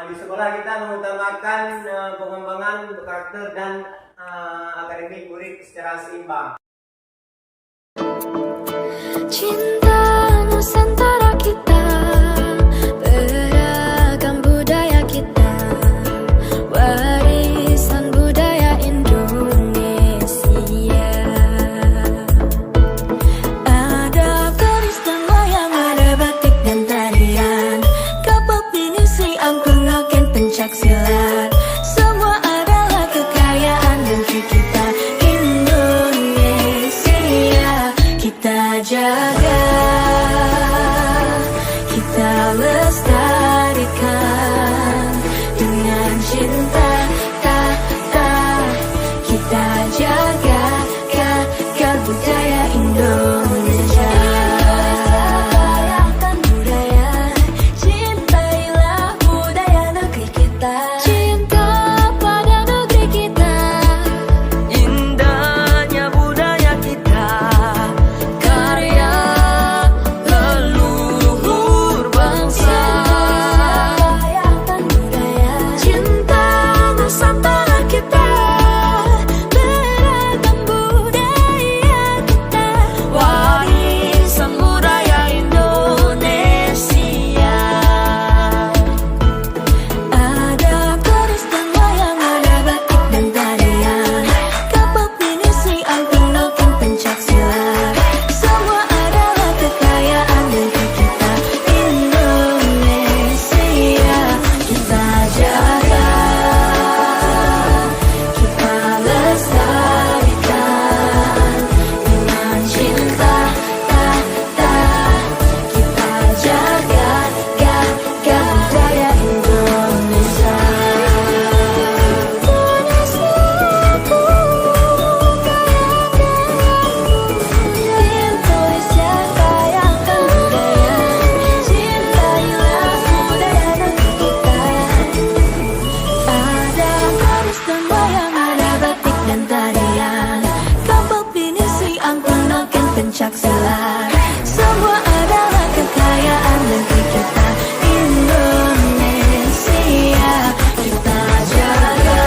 Di sekolah kita mengutamakan pengembangan karakter dan akademik murid secara seimbang. Cinta Nusantara kita, beragam budaya kita, warisan budaya Indonesia. dengan cinta, kita jaga budaya Indonesia. Rayakan budaya, cintailah budaya negeri kita. Cinta pada negeri kita, Indahnya budaya kita, karya leluhur bangsa. Rayakan budaya, cinta Nusantara kita, beragam budaya kita, warisan budaya Indonesia. ada keris dan wayang, ada batik dan tarian, kapal pinisi, angklung, noken, pencak silat. Semua adalah kekayaan negeri kita Indonesia. Kita jaga, kita lestarikan dengan cinta, kita jaga budaya Indonesia. Indonesia, rayakan budaya, cintailah budaya negeri kita. Ada keris dan wayang, ada batik dan tarian, kapal pinisi, angklung, noken, pencak silat. Semua adalah kekayaan negeri kita Indonesia. Kita jaga,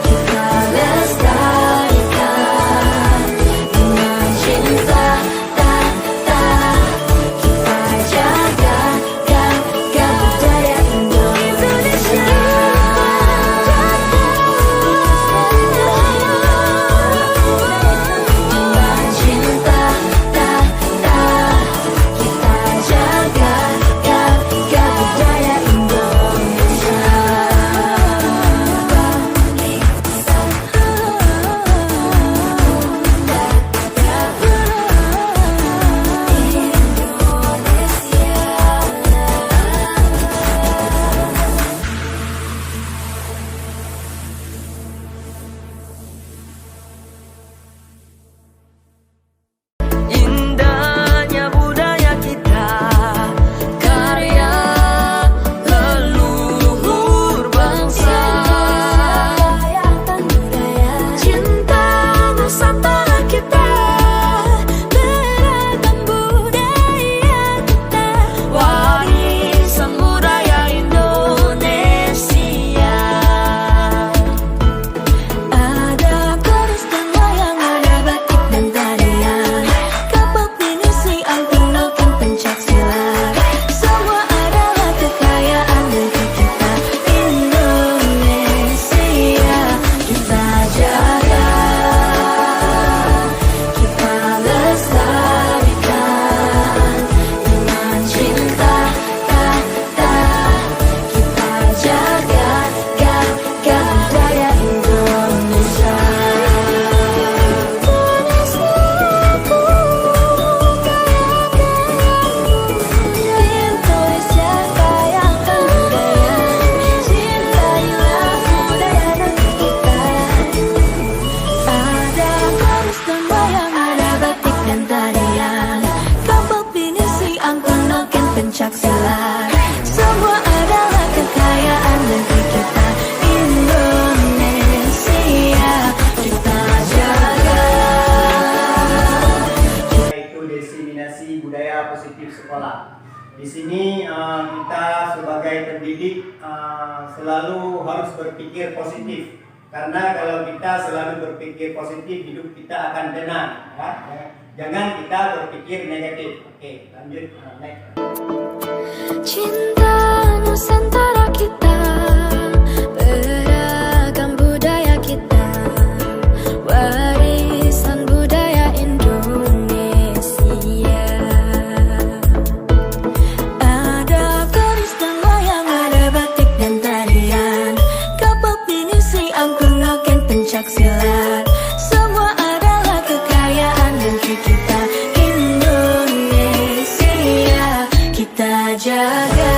kita lestarikan dengan cinta, kita jaga budaya Indonesia. Dengan cinta, kita jaga budaya Indonesia. Indahnya budaya kita, Karya leluhur bangsa. Rayakan budaya, cinta Nusantara kita, beragam budaya kita, warisan budaya Indonesia. ada keris dan wayang, ada batik dan tarian, kapal pinisi, angklung, noken, pencak silat. Semua adalah kekayaan negeri kita Indonesia. Kita jaga, kita lestarikan dengan cinta, kita jaga budaya Indonesia. Indonesia, rayakan budaya, cintailah budaya negeri kita. Ada keris dan wayang, ada batik dan tarian, kapal pinisi, angklung, noken, pencak silat. Semua adalah kekayaan negeri kita Indonesia. Kita jaga, Yaitu diseminasi budaya positif sekolah. Di sini kita sebagai pendidik selalu harus berpikir positif, karena kalau kita selalu berpikir positif, hidup kita akan tenang. Ya? Jangan kita berpikir negatif. Oke, lanjut. Next. cinta Nusantara kita, beragam budaya kita, warisan budaya Indonesia. Ada keris dan wayang, ada batik dan tarian, kapal pinisi, angklung, noken, pencak silat. Semua adalah kekayaan negeri kita Indonesia. Kita jaga,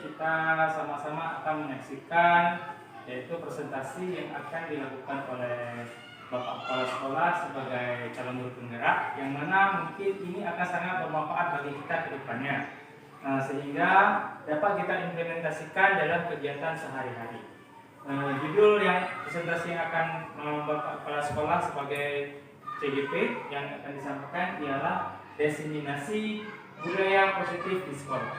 kita sama-sama akan menyaksikan yaitu presentasi yang akan dilakukan oleh Bapak Kepala Sekolah sebagai calon guru penggerak, yang mana mungkin ini akan sangat bermanfaat bagi kita ke depannya, sehingga dapat kita implementasikan dalam kegiatan sehari-hari. Judul yang presentasi yang akan Bapak Kepala Sekolah sebagai CGP yang akan disampaikan ialah diseminasi budaya positif di sekolah.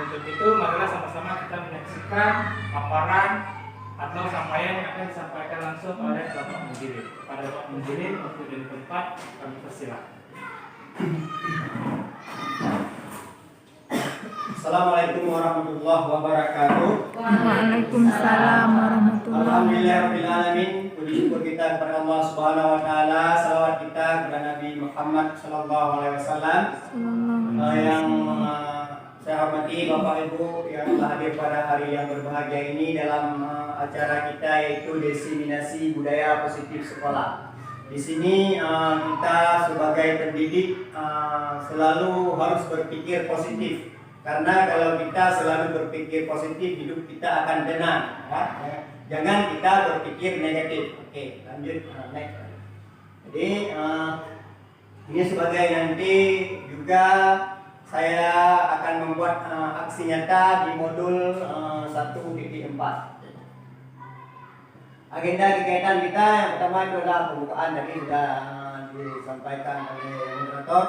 Untuk itu, marilah sama-sama kita menyaksikan paparan atau sampaian yang akan disampaikan langsung oleh Bapak Mujirin. Pada Bapak Mujirin untuk dari tempat kami persilakan. Assalamualaikum warahmatullahi wabarakatuh. Waalaikumsalam warahmatullahi Alhamdulillahirabbil alamin. Puji syukur kita kepada Allah Subhanahu wa taala, salawat kita kepada Nabi Muhammad sallallahu alaihi wasallam. Yang saya hormati Bapak Ibu yang telah hadir pada hari yang berbahagia ini dalam acara kita, yaitu diseminasi budaya positif sekolah. Di sini kita sebagai pendidik selalu harus berpikir positif, karena kalau kita selalu berpikir positif, hidup kita akan tenang. Ya? Jangan kita berpikir negatif. Oke, lanjut next. Jadi ini sebagai nanti juga saya akan membuat aksi nyata di modul 1.4. Agenda kegiatan kita yang pertama itu adalah pembukaan, tadi sudah disampaikan oleh moderator,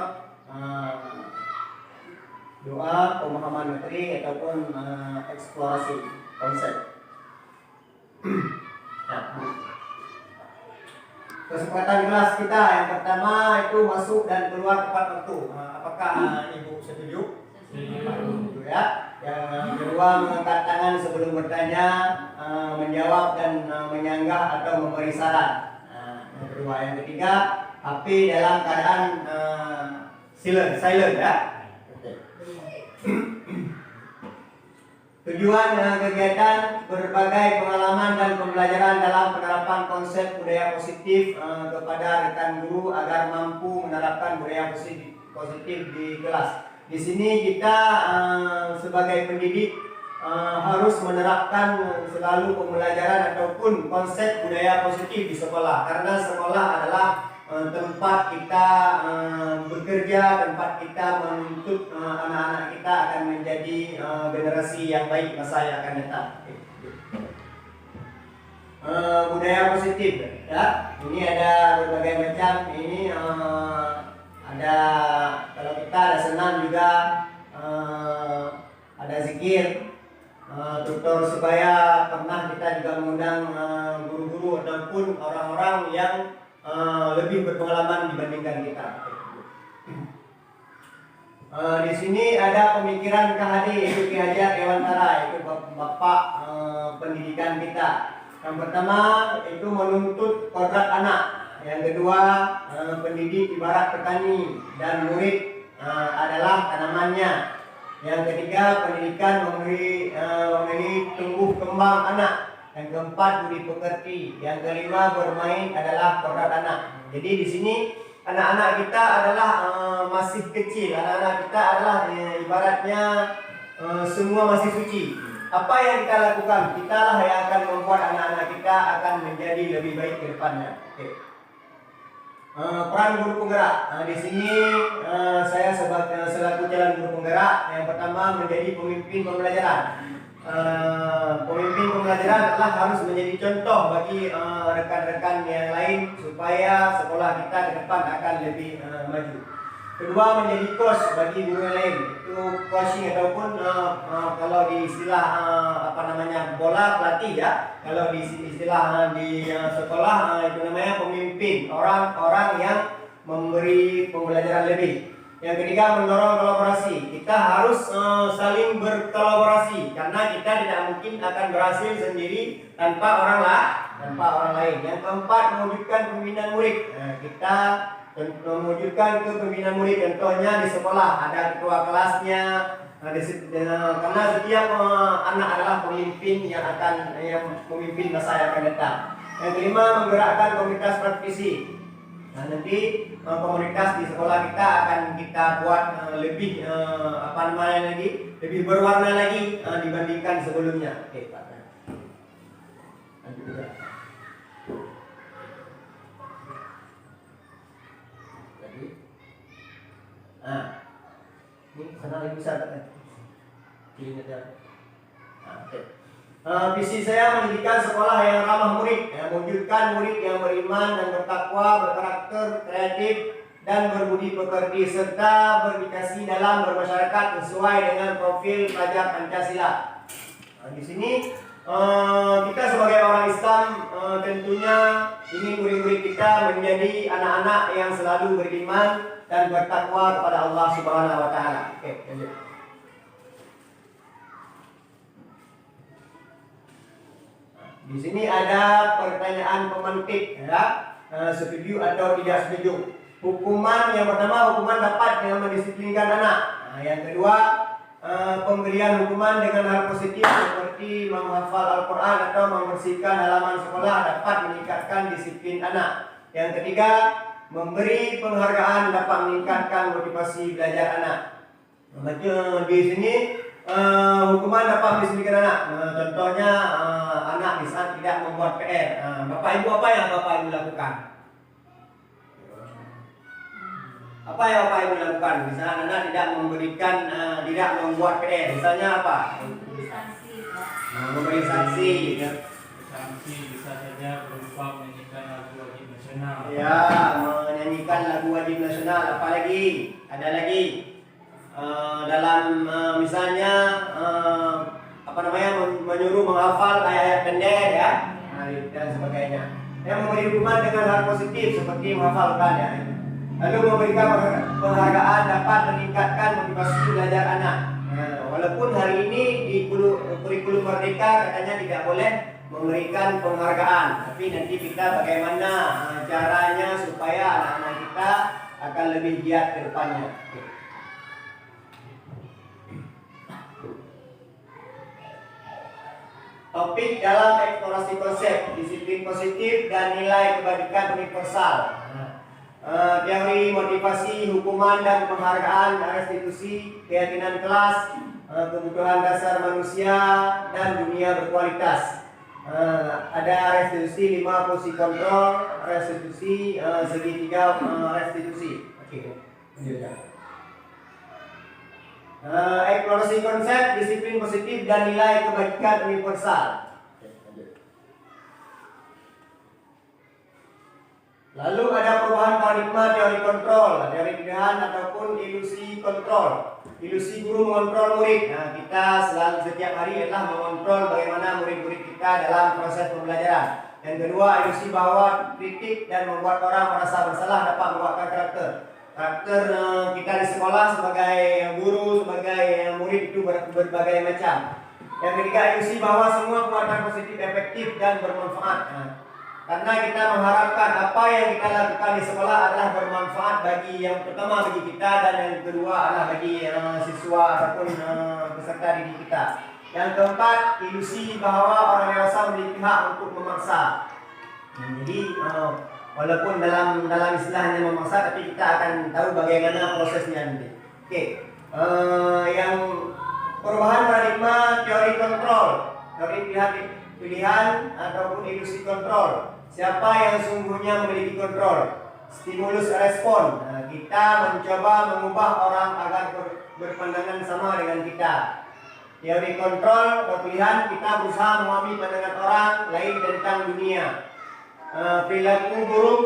doa, pemahaman materi ataupun eksplorasi konsep. Kesempatan kelas kita yang pertama itu masuk dan keluar tepat waktu. Apakah Ibu setuju? Setuju ya. Yang kedua, mengangkat tangan sebelum bertanya, menjawab dan menyanggah atau memberi saran. Yang kedua, yang ketiga, HP dalam keadaan silent ya. Tujuan kegiatan berbagai pengalaman dan pembelajaran dalam penerapan konsep budaya positif kepada rekan guru agar mampu menerapkan budaya positif di kelas. Di sini kita sebagai pendidik harus menerapkan selalu pembelajaran ataupun konsep budaya positif di sekolah, karena sekolah adalah tempat kita bekerja, tempat kita menuntut anak-anak kita akan menjadi generasi yang baik masa yang akan datang. Budaya positif ya, ini ada berbagai macam. Ini ada, kalau kita ada senam juga, ada zikir, tutor sebaya. Pernah kita juga mengundang guru-guru ataupun orang-orang yang lebih berpengalaman dibandingkan kita. Di sini ada pemikiran KHD, yaitu Ki Haji Dewantara, itu bapak pendidikan kita. Yang pertama itu menuntut kodrat anak. Yang kedua, pendidik ibarat petani dan murid adalah tanamannya. Yang ketiga, pendidikan memberi tumbuh kembang anak. Yang keempat, budi pekerti. Yang kelima, bermain adalah kodrat anak. Jadi di sini anak-anak kita adalah masih kecil. Anak-anak kita adalah ibaratnya semua masih suci. Apa yang kita lakukan, kita lah yang akan membuat anak-anak kita akan menjadi lebih baik ke depannya. Okay. Peran guru penggerak. Di sini saya selaku calon guru penggerak, yang pertama menjadi pemimpin pembelajaran. Pemimpin pembelajaran adalah harus menjadi contoh bagi rekan-rekan yang lain supaya sekolah kita ke depan akan lebih maju. Kedua, menjadi coach bagi guru yang lain. Itu coaching ataupun kalau di istilah bola pelatih ya. Kalau di istilah di sekolah itu namanya pemimpin, orang-orang yang memberi pembelajaran lebih. Yang ketiga, mendorong kolaborasi. Kita harus saling berkolaborasi, karena kita tidak mungkin akan berhasil sendiri tanpa orang lain. Yang keempat, mewujudkan pembinaan murid. Kita mewujudkan kepemimpinan murid, contohnya di sekolah ada ketua kelasnya, karena setiap anak adalah pemimpin yang akan memimpin masa yang akan datang. Yang kelima, menggerakkan komunitas praktisi. Nanti komunitas di sekolah kita akan kita buat lebih lebih berwarna lagi dibandingkan sebelumnya. Oke, Pak. Lanjut juga. Jadi, ini sana lagi bisa kan? Ini ada. Oke. Visi saya menjadikan sekolah yang ramah murid, mewujudkan murid yang beriman dan bertakwa, berkarakter, kreatif, dan berbudi pekerti serta berdikasi dalam bermasyarakat sesuai dengan profil pelajar Pancasila. Di sini kita sebagai orang Islam tentunya ingin murid-murid kita menjadi anak-anak yang selalu beriman dan bertakwa kepada Allah Subhanahu wa taala. Oke, lanjut. Di sini ada pertanyaan pemantik, ya. Setuju atau tidak setuju? Hukuman yang pertama, hukuman dapat dengan mendisiplinkan anak. Yang kedua, pemberian hukuman dengan hal positif seperti menghafal Al-Quran atau membersihkan halaman sekolah dapat meningkatkan disiplin anak. Yang ketiga, memberi penghargaan dapat meningkatkan motivasi belajar anak. Di sini hukuman dapat mendisiplinkan anak. Contohnya anak bisa tidak membuat PR. Bapak Ibu, apa yang Bapak Ibu lakukan? Apa yang Bapak Ibu lakukan? Misalnya anak tidak memberikan, tidak membuat PR. Misalnya apa? Memberi sanksi. Sanksi bisa saja berupa menyanyikan lagu wajib nasional. Ya, menyanyikan lagu wajib nasional. Apalagi? Ada lagi. Dalam misalnya menyuruh menghafal ayat-ayat pendek, ya, dan sebagainya. Yang memberi hukuman dengan hal positif seperti menghafalkan, ya. Lalu memberikan penghargaan dapat meningkatkan motivasi belajar anak. Walaupun hari ini di kurikulum Merdeka katanya tidak boleh memberikan penghargaan, tapi nanti kita bagaimana caranya supaya anak-anak kita akan lebih giat ke depannya. Topik dalam eksplorasi konsep, disiplin positif dan nilai kebajikan universal. Teori motivasi, hukuman dan penghargaan, restitusi, keyakinan kelas, kebutuhan dasar manusia dan dunia berkualitas. Ada restitusi 5 fungsi kontrol, restitusi segitiga restitusi. Oke, eksplorasi konsep, disiplin positif dan nilai kebajikan universal. Lalu ada perubahan paradigma teori kontrol, teori pilihan ataupun ilusi kontrol. Ilusi guru mengontrol murid. Kita selalu setiap hari adalah mengontrol bagaimana murid-murid kita dalam proses pembelajaran. Yang kedua, ilusi bahwa kritik dan membuat orang merasa bersalah dapat membuatkan karakter kita di sekolah sebagai guru, sebagai murid itu berbagai macam. Yang ketiga, ilusi bahwa semua perbuatan positif efektif dan bermanfaat. Karena kita mengharapkan apa yang kita lakukan di sekolah adalah bermanfaat bagi yang pertama bagi kita dan yang kedua adalah bagi siswa ataupun peserta didik kita. Yang keempat, ilusi bahwa orang dewasa memiliki hak untuk memaksa. Jadi walaupun dalam istilahnya memaksa, tapi kita akan tahu bagaimana prosesnya nanti. Oke, yang perubahan paradigma teori kontrol, teori pilihan ataupun ilusi kontrol. Siapa yang sungguhnya memiliki kontrol? Stimulus respon. Kita mencoba mengubah orang agar berpandangan sama dengan kita. Teori kontrol atau pilihan, kita berusaha memahami pandangan orang lain tentang dunia. Perilaku buruk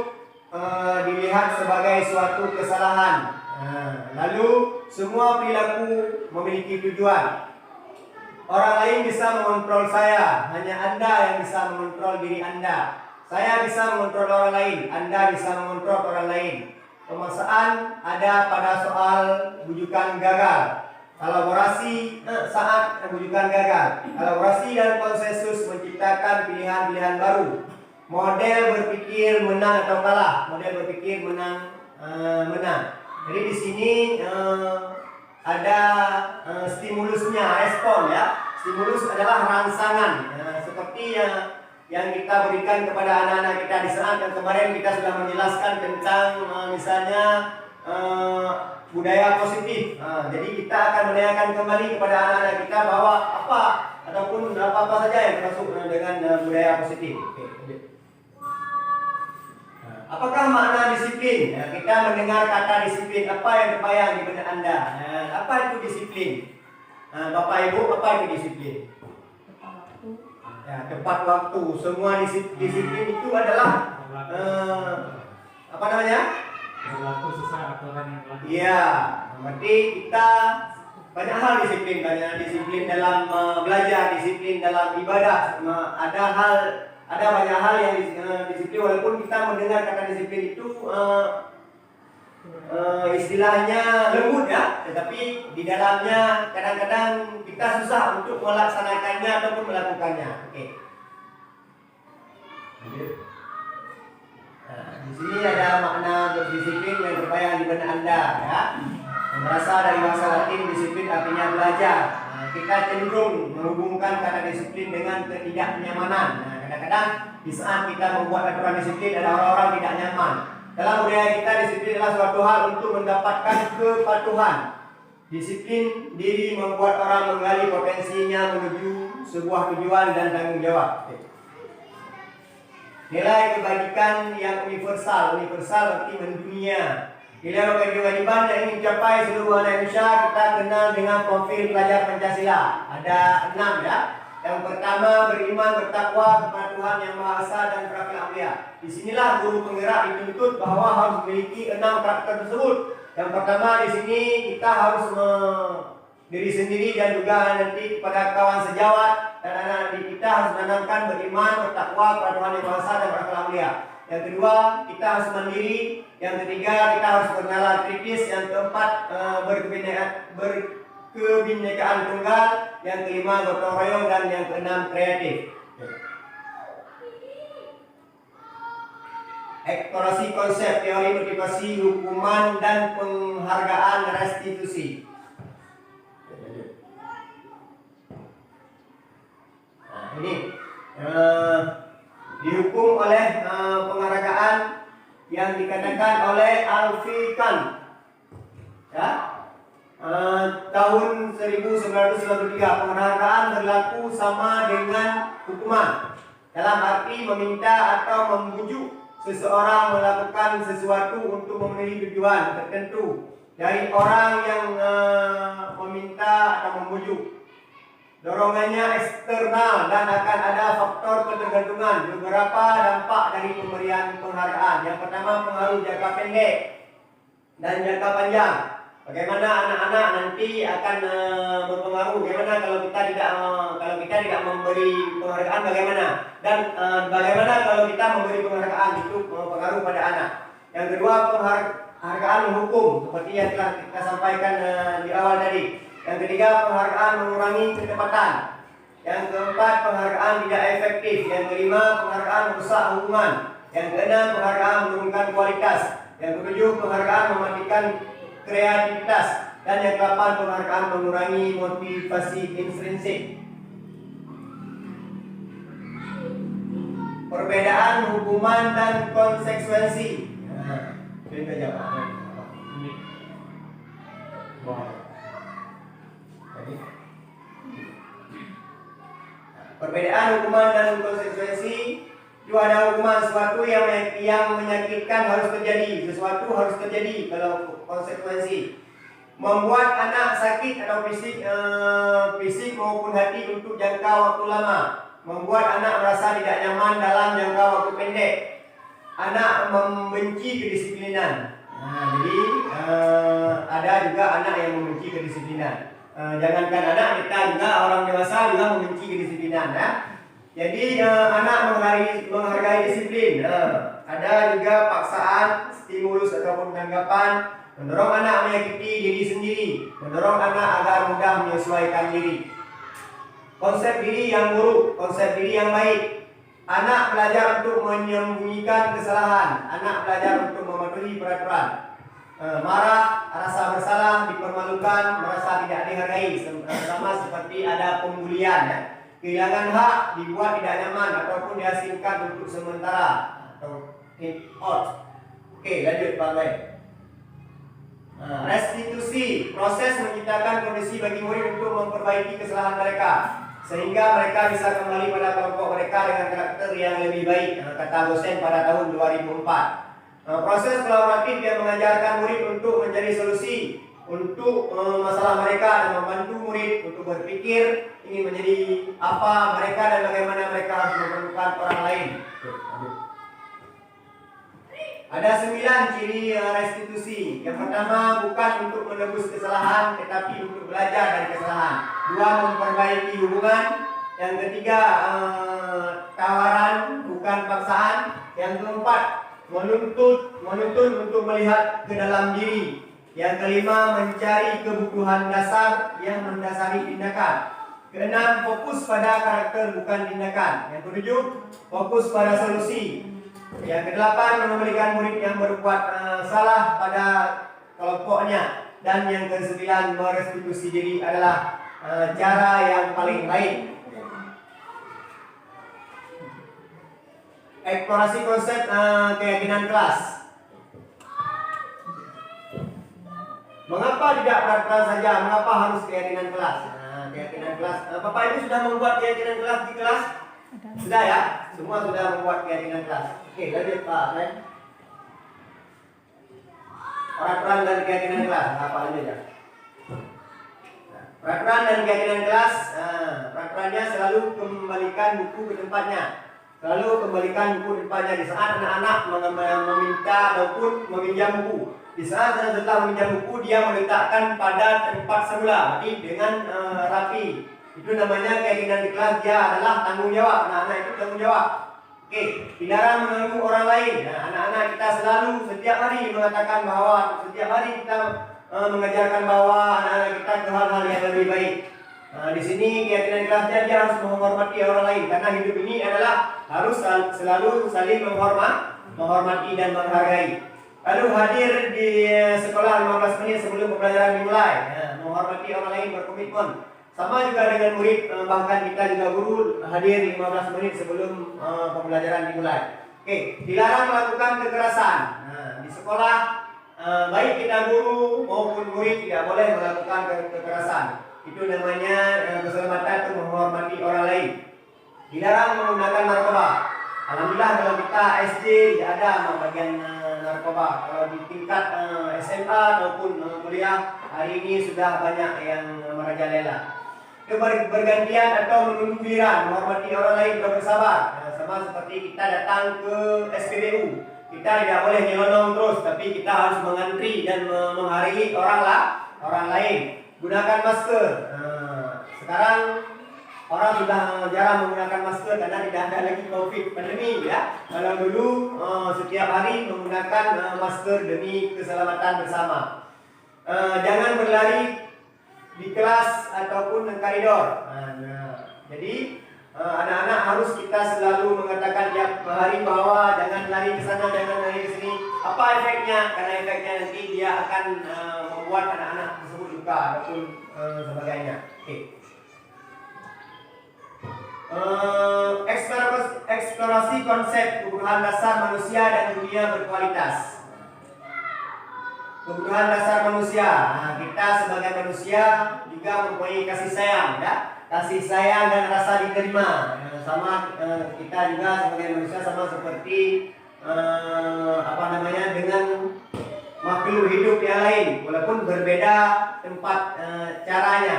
dilihat sebagai suatu kesalahan. Lalu semua perilaku memiliki tujuan. Orang lain bisa mengontrol saya, hanya Anda yang bisa mengontrol diri Anda. Saya bisa mengontrol orang lain, Anda bisa mengontrol orang lain. Pemaksaan ada pada soal bujukan gagal. Kolaborasi saat bujukan gagal. Kolaborasi dan konsensus menciptakan pilihan-pilihan baru. Model berpikir menang atau kalah. Model berpikir menang. Jadi di sini ada stimulusnya, respon, ya. Stimulus adalah rangsangan, seperti yang kita berikan kepada anak-anak kita di saat yang kemarin kita sudah menjelaskan tentang misalnya budaya positif. Jadi kita akan menanyakan kembali kepada anak-anak kita bahwa apa ataupun apa saja yang termasuk dengan budaya positif. Apakah makna disiplin? Kita mendengar kata disiplin, apa yang terbayang di benak Anda? Apa itu disiplin? Bapak Ibu, apa itu disiplin? Tepat waktu. Semua disiplin itu adalah apa namanya? Berlaku sesuai aturan yang telah. Iya, berarti kita banyak hal disiplin, banyak disiplin dalam belajar, disiplin dalam ibadah. Ada banyak hal yang disiplin, walaupun kita mendengar kata disiplin itu istilahnya lembut ya, tetapi di dalamnya kadang-kadang kita susah untuk melaksanakannya ataupun melakukannya. Oke. Di sini ada makna berdisiplin yang terbayang di benak Anda ya. Yang berasal dari bahasa Latin, disiplin artinya belajar. Kita cenderung menghubungkan kata disiplin dengan ketidaknyamanan. Kadang-kadang di saat kita membuat aturan disiplin ada orang-orang tidak nyaman. Dalam budaya kita, disiplin adalah suatu hal untuk mendapatkan kepatuhan. Disiplin diri membuat orang menggali potensinya menuju sebuah tujuan dan tanggung jawab. Nilai kebajikan yang universal berarti mendunia. Nilai kewajiban yang ingin dicapai seluruh anak Indonesia kita kenal dengan profil pelajar Pancasila. Ada 6 ya. Yang pertama, beriman, bertakwa kepada Tuhan Yang Maha Esa dan berakhlak mulia. Disinilah guru penggerak dituntut bahwa harus memiliki 6 karakter tersebut. Yang pertama di sini kita harus diri sendiri dan juga nanti kepada kawan sejawat dan anak-anak didik kita harus menanamkan beriman, bertakwa kepada Tuhan Yang Maha Esa dan berakhlak mulia. Yang kedua, kita harus mandiri. Yang ketiga, kita harus bernalar kritis. Yang keempat, berkebinekaan tunggal. Yang kelima, gotong royong, dan yang keenam, kreatif. Eksplorasi konsep teori motivasi, hukuman, dan penghargaan restitusi. Nah, ini dihukum oleh penghargaan yang dikatakan oleh Alfie Kahn ya, tahun 1993. Penghargaan berlaku sama dengan hukuman dalam arti meminta atau membujuk seseorang melakukan sesuatu untuk memenuhi tujuan tertentu dari orang yang meminta atau membujuk. Dorongannya eksternal dan akan ada faktor ketergantungan. Beberapa dampak dari pemberian penghargaan. Yang pertama, pengaruh jangka pendek dan jangka panjang. Bagaimana anak-anak nanti akan berpengaruh? Bagaimana kalau kita tidak memberi penghargaan? Bagaimana? Dan bagaimana kalau kita memberi penghargaan itu pengaruh pada anak? Yang kedua, penghargaan menghukum seperti yang telah kita sampaikan di awal tadi. Yang ketiga, penghargaan mengurangi kecepatan. Yang keempat, penghargaan tidak efektif. Yang kelima, penghargaan merusak hubungan. Yang keenam, penghargaan menurunkan kualitas. Yang ketujuh, penghargaan mematikan kreativitas. Dan yang ke-8, penghargaan mengurangi motivasi intrinsik. Perbedaan hukuman dan konsekuensi. Ini jawab. Perbedaan hukuman dan konsekuensi. Itu ada hukuman sesuatu yang menyakitkan harus terjadi, sesuatu harus terjadi. Kalau konsekuensi membuat anak sakit atau fisik maupun hati untuk jangka waktu lama, membuat anak merasa tidak nyaman dalam jangka waktu pendek, anak membenci kedisiplinan. Jadi ada juga anak yang membenci kedisiplinan. Jangankan anak, kita juga orang dewasa juga membenci kedisiplinan ya. Jadi anak menghargai disiplin. Ada juga paksaan, stimulus ataupun tanggapan, mendorong anak menyakiti diri sendiri, mendorong anak agar mudah menyesuaikan diri. Konsep diri yang buruk, konsep diri yang baik. Anak belajar untuk menyembunyikan kesalahan, anak belajar untuk mematuhi peraturan. Marah, rasa bersalah, dipermalukan, merasa tidak dihargai, sama seperti ada pembulian ya. Kehilangan hak, dibuat tidak nyaman ataupun diasingkan untuk sementara atau kick out. Oke, lanjut Pak Baik. Restitusi, proses menciptakan kondisi bagi murid untuk memperbaiki kesalahan mereka sehingga mereka bisa kembali pada kelompok mereka dengan karakter yang lebih baik, kata dosen pada tahun 2004. Proses kolaboratif yang mengajarkan murid untuk mencari solusi untuk masalah mereka dan membantu murid untuk berpikir ingin menjadi apa mereka dan bagaimana mereka harus memperlukan orang lain. Ada 9 ciri restitusi. Yang pertama, bukan untuk menebus kesalahan, tetapi untuk belajar dari kesalahan. 2, memperbaiki hubungan. Yang ketiga, tawaran, bukan paksaan. Yang keempat, menuntun untuk melihat ke dalam diri. Yang kelima, mencari kebutuhan dasar yang mendasari tindakan. Keenam, fokus pada karakter bukan tindakan. Yang ketujuh, fokus pada solusi. Yang kedelapan, memberikan murid yang berbuat salah pada kelompoknya. Dan yang kesembilan, merestitusi diri adalah cara yang paling baik. Eksplorasi konsep keyakinan kelas. Mengapa tidak berat-berat saja? Mengapa harus keyakinan kelas? Keyakinan kelas. Bapak Ibu sudah membuat keyakinan kelas di kelas? Sudah ya? Semua sudah membuat keyakinan kelas. Oke, lanjut Pak. Peraturan dan keyakinan kelas. Apa lanjut ya? Peraturan dan keyakinan kelas. Peraturannya selalu kembalikan buku ke tempatnya. Selalu kembalikan buku ke tempatnya di saat anak-anak meminta ataupun meminjam buku. Di saat setelah meminjam buku, dia meletakkan pada tempat semula, berarti dengan rapi. Itu namanya keyakinan di kelas. Dia adalah tanggung jawab. Anak-anak itu tanggung jawab. Oke, dilarang mengganggu orang lain. Anak-anak kita selalu setiap hari mengatakan bahwa setiap hari kita mengajarkan bahwa anak-anak kita ke hal-hal yang lebih baik. Di sini keyakinan kelasnya dia harus menghormati orang lain karena hidup ini adalah harus selalu saling menghormati dan menghargai. Lalu hadir di sekolah 15 menit sebelum pembelajaran dimulai. Menghormati orang lain, berkomitmen. Sama juga dengan murid, bahkan kita juga guru hadir 15 menit sebelum pembelajaran dimulai. Oke, dilarang melakukan kekerasan. Di sekolah, baik kita guru maupun murid tidak boleh melakukan kekerasan. Itu namanya keselamatan untuk menghormati orang lain. Dilarang menggunakan narkoba. Alhamdulillah kalau kita SD tidak ada bagian narkoba. Kalau di tingkat SMA ataupun kuliah hari ini sudah banyak yang merajalela. Bergantian atau menunggu giliran, menghormati orang lain dan bersabar. Sama seperti kita datang ke SPBU, kita tidak boleh nyelonong terus, tapi kita harus mengantri dan menghargai orang lain. Gunakan masker. Sekarang orang sudah jarang menggunakan masker karena tidak ada lagi COVID pandemi ya. Kalau dulu setiap hari menggunakan masker demi keselamatan bersama. Jangan berlari di kelas ataupun di koridor. Jadi anak-anak harus kita selalu mengatakan tiap hari bahwa jangan lari ke sana, jangan lari ke sini. Apa efeknya? Karena efeknya nanti dia akan membuat anak-anak tersebut luka ataupun sebagainya. Oke. Eksplorasi konsep kebutuhan dasar manusia dan dunia berkualitas. Kebutuhan dasar manusia. Kita sebagai manusia juga mempunyai kasih sayang, ya. Kasih sayang dan rasa diterima. Sama kita juga sebagai manusia sama seperti dengan makhluk hidup yang lain, walaupun berbeda tempat caranya.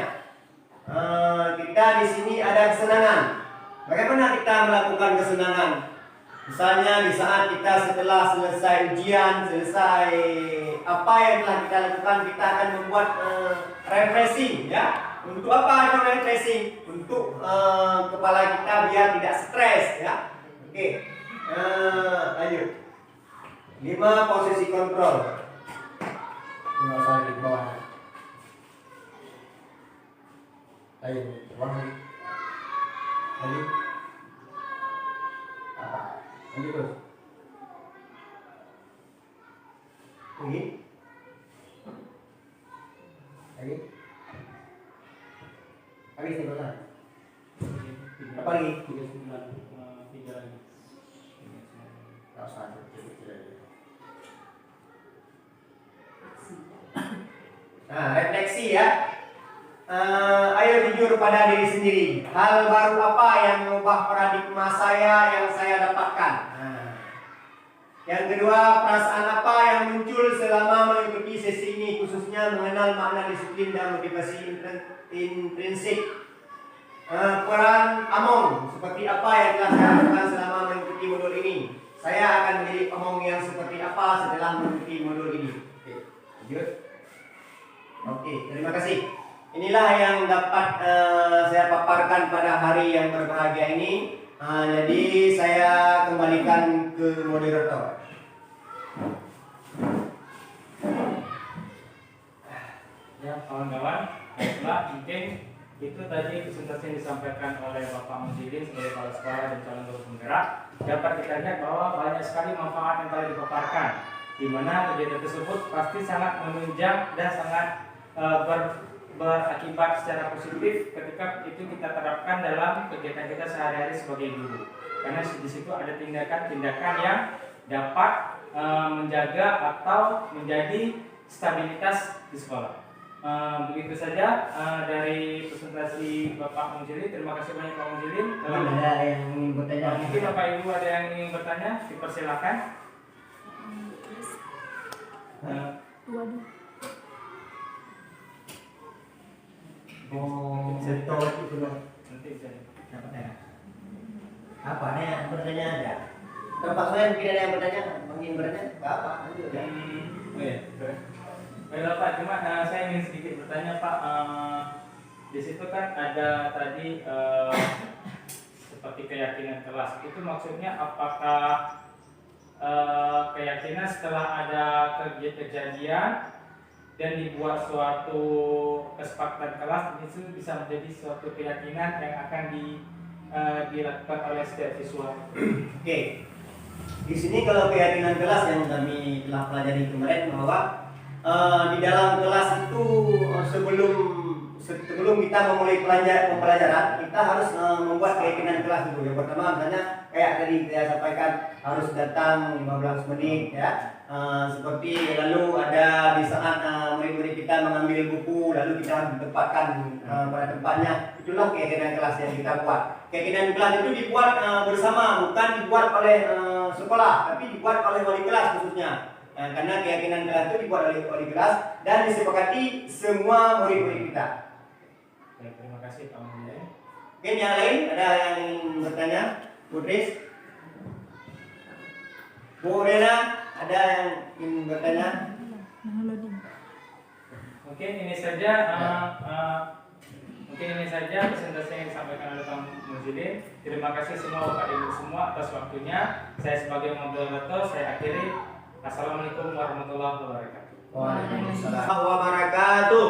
Kita di sini ada kesenangan. Bagaimana kita melakukan kesenangan? Misalnya di saat kita setelah selesai ujian, selesai apa yang telah kita lakukan, kita akan membuat refreshing, ya. Untuk apa itu refreshing? Untuk kepala kita biar tidak stres, ya. Oke. Lanjut. 5 posisi kontrol. Nggak usah di bawah. Ayo, uang lagi. Lanjut. Lanjut terus. Lagi. Lagi. Habis nih bosan. Apa lagi? 3 lagi. Nggak usah. Nah, refleksi ya. Ayo jujur pada diri sendiri. Hal baru apa yang mengubah paradigma saya yang saya dapatkan? Nah. Yang kedua, perasaan apa yang muncul selama mengikuti sesi ini, khususnya mengenal makna disiplin dan motivasi intrinsik. Peran Among, seperti apa yang telah saya lakukan selama mengikuti modul ini. Saya akan menjadi Among yang seperti apa setelah mengikuti modul ini. Oke, lanjut. Oke, terima kasih. Inilah yang dapat saya paparkan pada hari yang berbahagia ini. Jadi saya kembalikan ke moderator. Ya, kawan-kawan, baiklah, mungkin itu tadi presentasi yang disampaikan oleh Bapak Mujidin sebagai kepala sekolah dan calon guru penggerak. Dapat kita lihat bahwa banyak sekali manfaat yang telah dipaparkan, di mana kegiatan tersebut pasti sangat menunjang dan sangat berakibat secara positif ketika itu kita terapkan dalam kegiatan kita sehari-hari sebagai guru. Karena di situ ada tindakan-tindakan yang dapat menjaga atau menjadi stabilitas di sekolah. Begitu saja dari presentasi Bapak Mujidin. Terima kasih banyak Pak Mujidin. Ada yang ingin bertanya? Mungkin Bapak Ibu ada yang ingin bertanya, dipersilakan. Setor itu dulu. Nanti saya Dapat ya? Apa nih yang bertanya aja? Bapak saya mungkin ada yang bertanya, ingin bertanya? Gak apa, lanjut ya. Oh ya, baiklah Pak, cuma saya ingin sedikit bertanya Pak. Di situ kan ada tadi seperti keyakinan kelas. Itu maksudnya apakah keyakinan setelah ada kejadian dan dibuat suatu kesepakatan kelas itu bisa menjadi suatu keyakinan yang akan dilakukan oleh setiap siswa. Oke. Di sini kalau keyakinan kelas yang kami telah pelajari kemarin bahwa di dalam kelas itu sebelum kita memulai pembelajaran kita harus membuat keyakinan kelas dulu. Yang pertama misalnya kayak tadi saya sampaikan harus datang 15 menit ya. Seperti lalu ada di saat murid-murid kita mengambil buku lalu kita harus ditempatkan pada tempatnya. Itulah keyakinan kelas yang kita buat. Keyakinan kelas itu dibuat bersama, bukan dibuat oleh sekolah, tapi dibuat oleh wali kelas khususnya. Karena keyakinan kelas itu dibuat oleh wali kelas dan disepakati semua murid-murid kita. Baik, terima kasih Pak Mujidin. Mungkin yang lain ada yang ingin bertanya? Bu Tris? Bu Rena, ada yang ingin bertanya? Mungkin ini saja presentasi yang disampaikan oleh Pak Mujidin. Terima kasih semua Bapak Ibu semua atas waktunya. Saya sebagai moderator saya akhiri. Assalamualaikum warahmatullahi wabarakatuh. Waalaikumsalam wabarakatuh.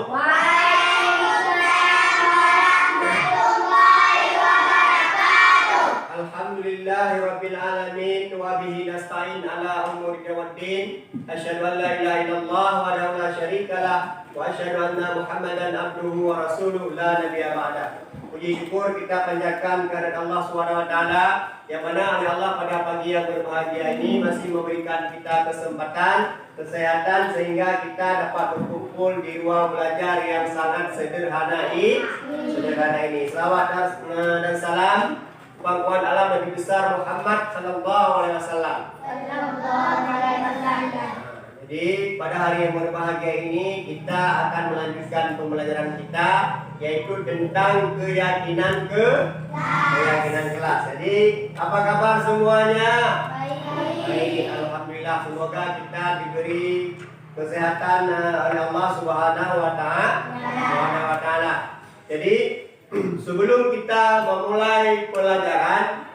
Alhamdulillahirabbil alamin wa bihi nasta'in ala umuri waddin. Asyhadu an la ilaha illallah wa la syarikalah wa asyhadu anna Muhammadan abduhu wa rasuluhu la nabiyya ba'da. Puji syukur kita panjatkan kehadirat Allah Subhanahu wa taala yang mana oleh Allah pada pagi yang berbahagia ini masih memberikan kita kesempatan, kesehatan sehingga kita dapat berkumpul di ruang belajar yang sangat sederhana ini. Selawat dan salam pangkuan alam Nabi besar Muhammad sallallahu alaihi wasallam. Jadi pada hari yang berbahagia ini kita akan melanjutkan pembelajaran kita yaitu tentang keyakinan kelas. Jadi apa kabar semuanya? Baik. Alhamdulillah, semoga kita diberi kesehatan oleh Allah Subhanahu wa taala. Jadi sebelum kita memulai pelajaran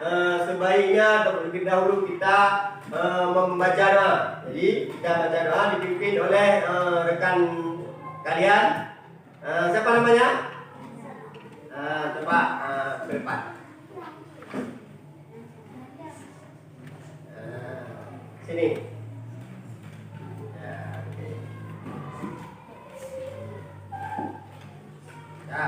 sebaiknya terlebih dahulu kita membaca doa. Jadi kita baca doa dipimpin oleh rekan kalian. Siapa namanya? Coba ke depan. Sini. Ya, oke. Ya.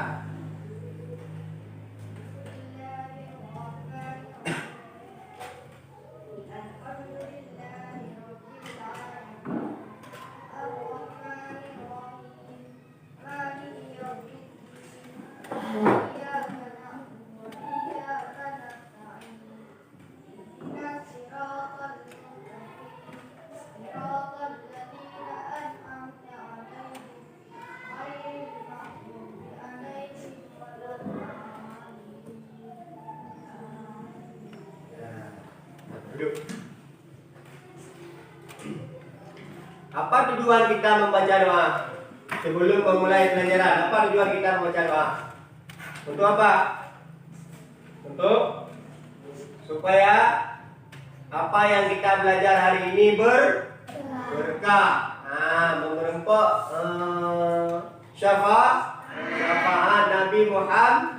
Duduk. Apa tujuan kita membaca doa? Sebelum memulai pelajaran, apa tujuan kita membaca doa? Untuk apa? Untuk supaya apa yang kita belajar hari ini berkah. Mengerempok syafaat Nabi Muhammad.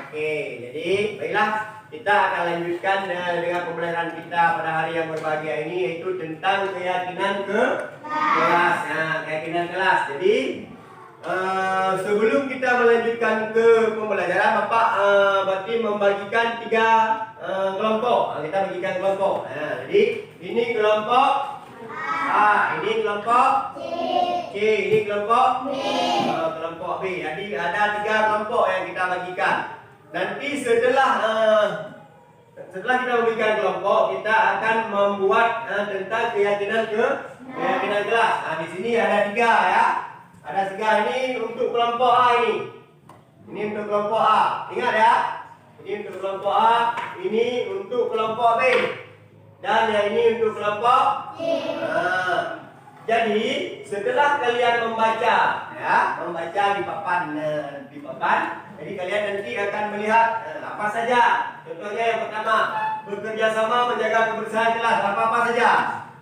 Oke, jadi baiklah kita akan lanjutkan dengan pembelajaran kita pada hari yang berbahagia ini, yaitu tentang keyakinan kelas. Keyakinan kelas. Jadi sebelum kita melanjutkan ke pembelajaran, Bapak berarti membagikan 3 kelompok. Kita bagikan kelompok. Jadi ini kelompok A, ini kelompok C, ini kelompok B. Kelompok B. Jadi ada 3 kelompok yang kita bagikan. Nanti setelah kita bagikan kelompok, kita akan membuat tentang keyakinan kelas. Di sini ada 3 ya. Ada 3 ini untuk kelompok A ini. Ini untuk kelompok A. Ingat ya. Ini untuk kelompok A, ini untuk kelompok B. Dan yang ini untuk kelompok C. Jadi setelah kalian membaca di papan, jadi kalian nanti akan melihat apa saja. Contohnya yang pertama, bekerja sama menjaga kebersihan kelas. Apa saja?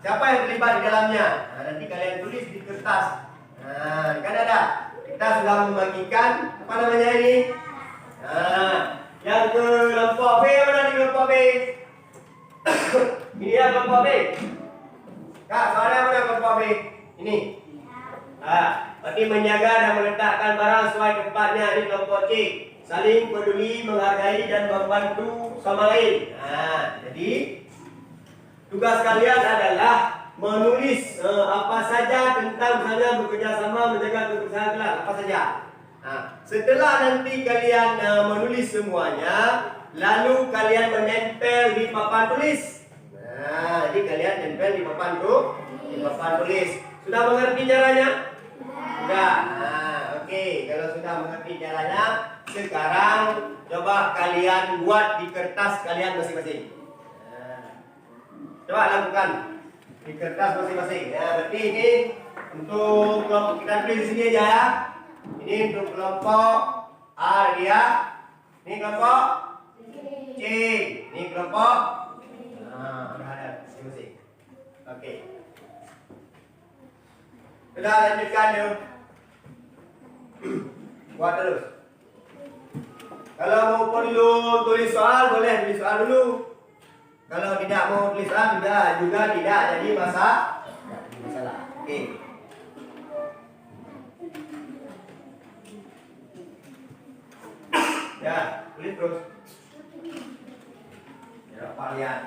Siapa yang terlibat di dalamnya? Nanti kalian tulis di kertas. Kan ada. Kita sudah membagikan apa namanya ini? Yang ke kelompok B, mana di kelompok B? Ini ya kelompok B. Kak, soalnya mana kelompok B? Ini. Berarti menjaga dan meletakkan barang sesuai tempatnya. Ini kelompok C. Saling peduli, menghargai dan membantu sama lain. Jadi tugas kalian adalah menulis apa saja tentang misalnya bekerja sama menjaga kebersihan kelas. Apa saja. Setelah nanti kalian menulis semuanya, lalu kalian menempel di papan tulis. Jadi kalian tempel di papan tulis. Sudah mengerti caranya? Sudah. Oke, kalau sudah mengerti caranya, sekarang coba kalian buat di kertas kalian masing-masing. Coba lakukan di kertas masing-masing. Berarti ini untuk kelompok, kita tulis di sini aja ya. Ini untuk kelompok A dia. Ini kelompok C. Ini kelompok ada masing-masing. Oke. Sudah, lanjutkan yuk. Buat terus. Kalau mau perlu tulis soal, boleh tulis soal dulu. Kalau tidak mau tulis soal, juga tidak jadi masalah. Oke. Ya, tulis terus. Ya, Pak lihat.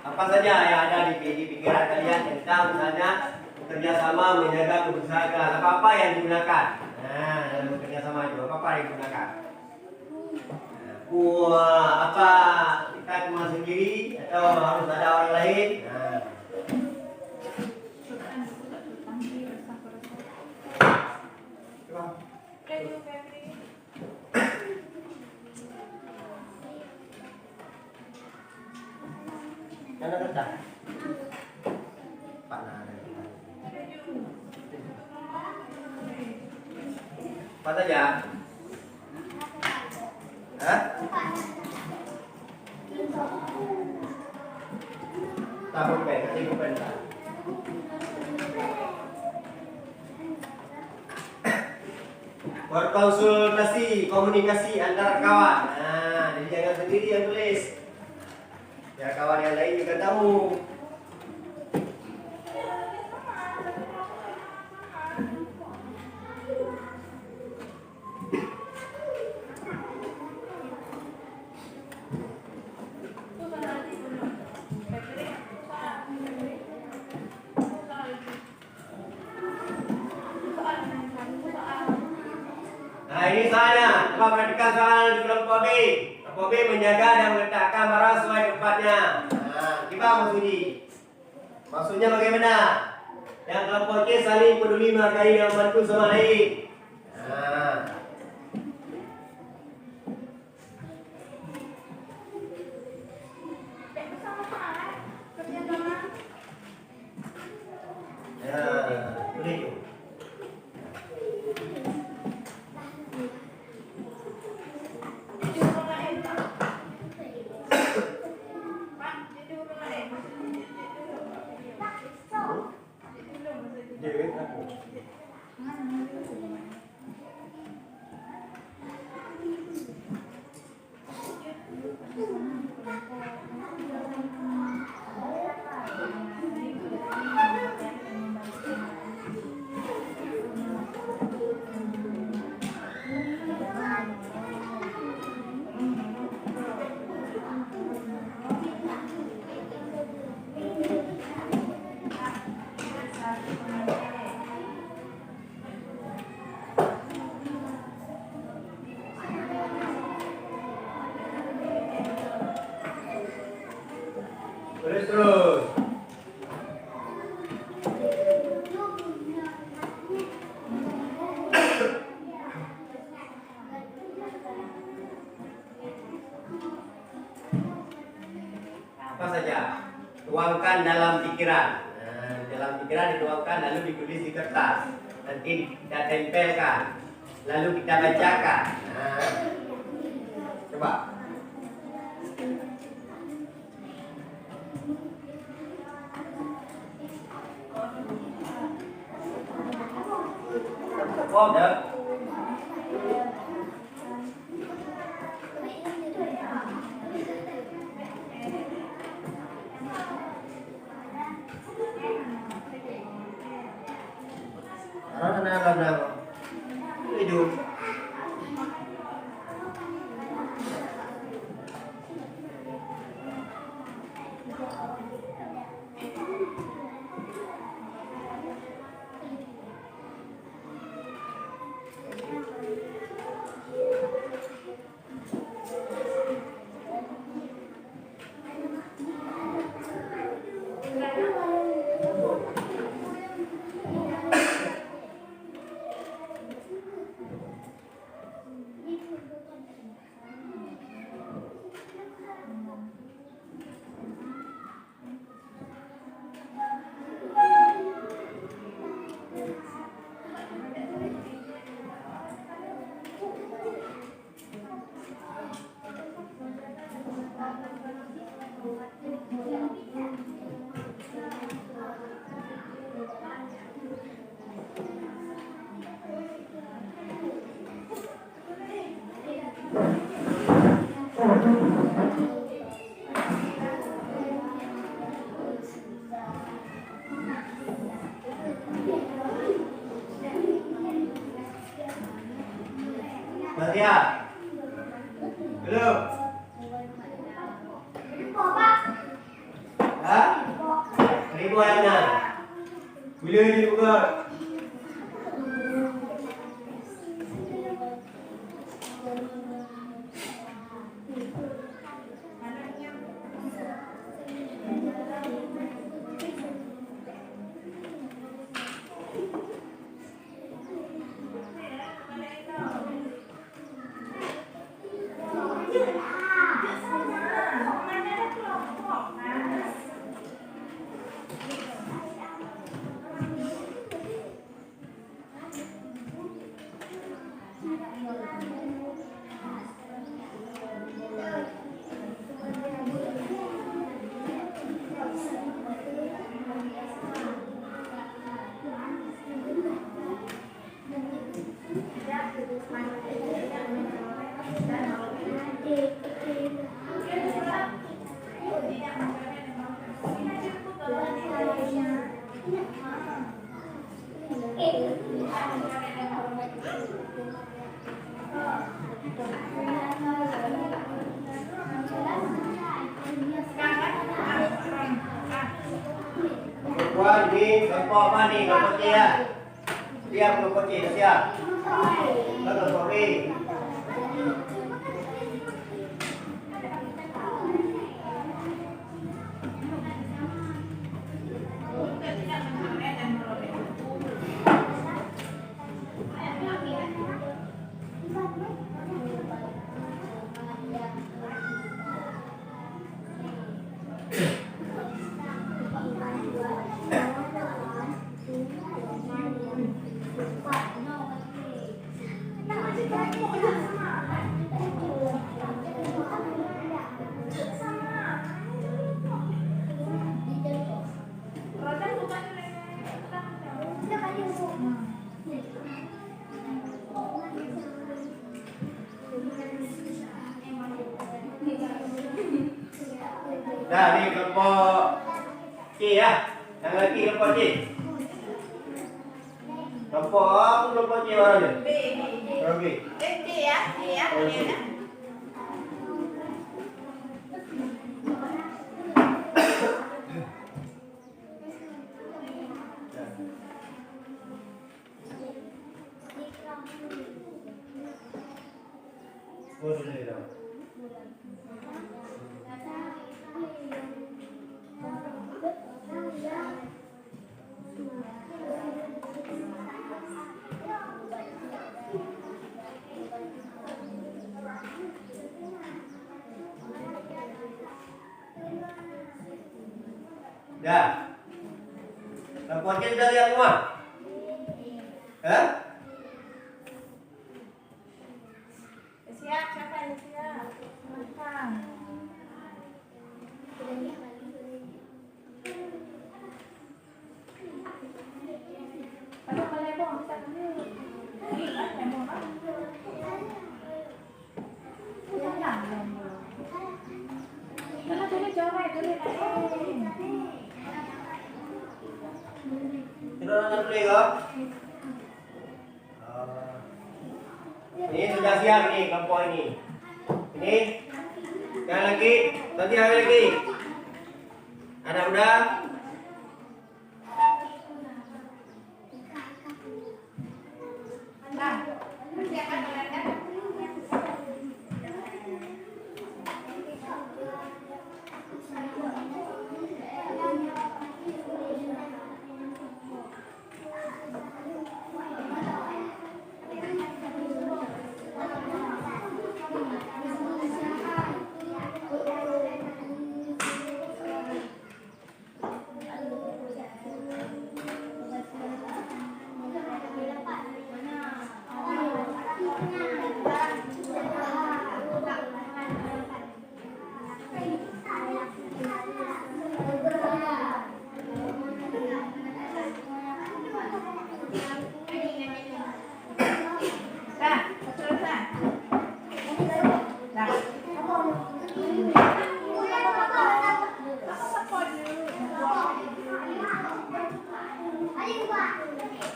Apa saja yang ada di pikiran kalian tentang misalnya bekerja sama menjaga kebersihan kelas. Apa yang digunakan? Dalam bekerja sama itu apa yang digunakan? Apa kita cuma sendiri atau harus ada orang lain? Mana kertas? Apa saja? Tabung pen, kasih pen. Berkonsultasi, komunikasi antara kawan. Jadi jangan sendiri yang tulis. Ya kawan yang lain juga tahu. Ini soalnya, coba perhatikan soal di kelompok B. Kelompok B menjaga dan meletakkan barang sesuai tempatnya. Kita maksudnya bagaimana? Yang kelompok C saling peduli, menghargai dan membantu sama lain. Terus. Apa saja? Tuangkan dalam pikiran. Nah, dalam pikiran dituangkan lalu ditulis di kertas. Nanti kita tempelkan. Lalu kita bacakan. Nah, coba. Oh, dah. Alam. Hidup. Nadia. Belum. Hah? Ribu ayatnya. Bila ini buka? Wah, ini kelompok apa nih? Kelompok C ya? Siap kelompok C, siap. Kelompok B. Nah, ini kelompok C ya. Yang lagi kelompok C. Kelompok C mana ni? B. B. polisi. Dah. Laporkan sudah lihat semua? Hah? Siap, siapa yang siap? Matang. Kalau boleh bom, kita dulu. Ini bom kan? Jangan bom. Kalau dulu coba dulu Sudah nonton dulu ya? Ini sudah siap ini kelompok ini. Ini yang lagi, nanti ada lagi. Ada udah?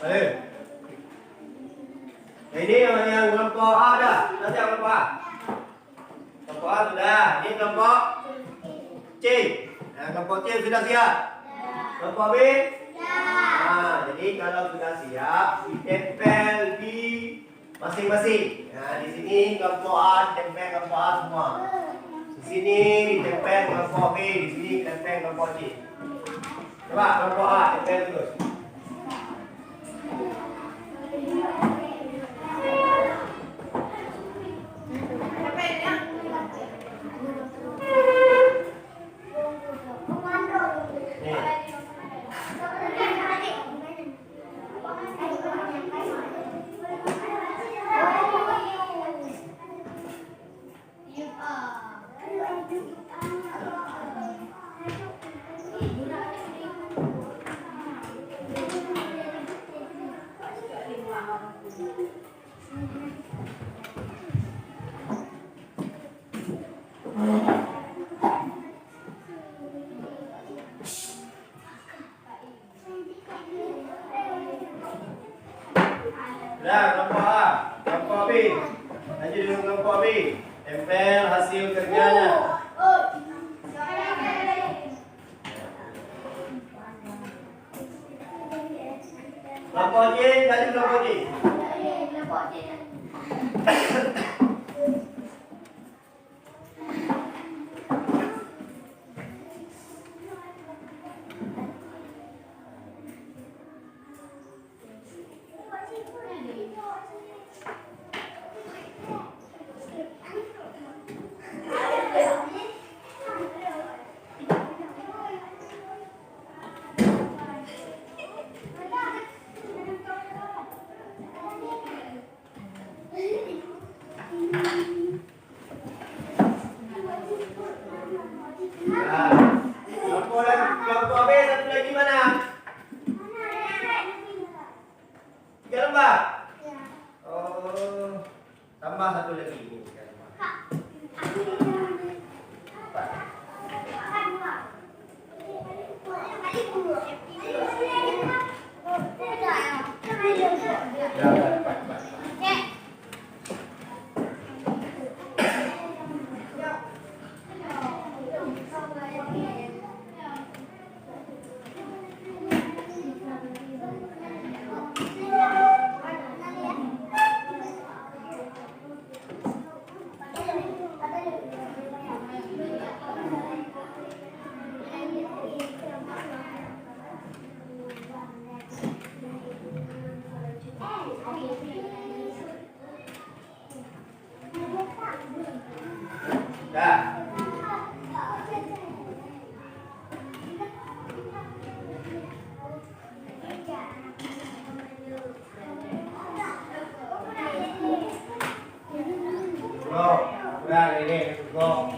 Ayo. Ini yang kelompok A dah. Nanti yang kelompok A. Kelompok A sudah. Ini kelompok C. Nah, kelompok C sudah siap. Kelompok B? Nah, jadi kalau sudah siap, ditempel di masing-masing. Nah, di sini kelompok A ditempel kelompok A semua. Di sini ditempel kelompok B, di sini ditempel kelompok C. Coba kelompok A tempel terus. Nah, kelompok A, kelompok B. Lanjut dengan kelompok B. Tempel hasil kerjanya. Kelompok J, tadi kelompok J. kurang ini cukup.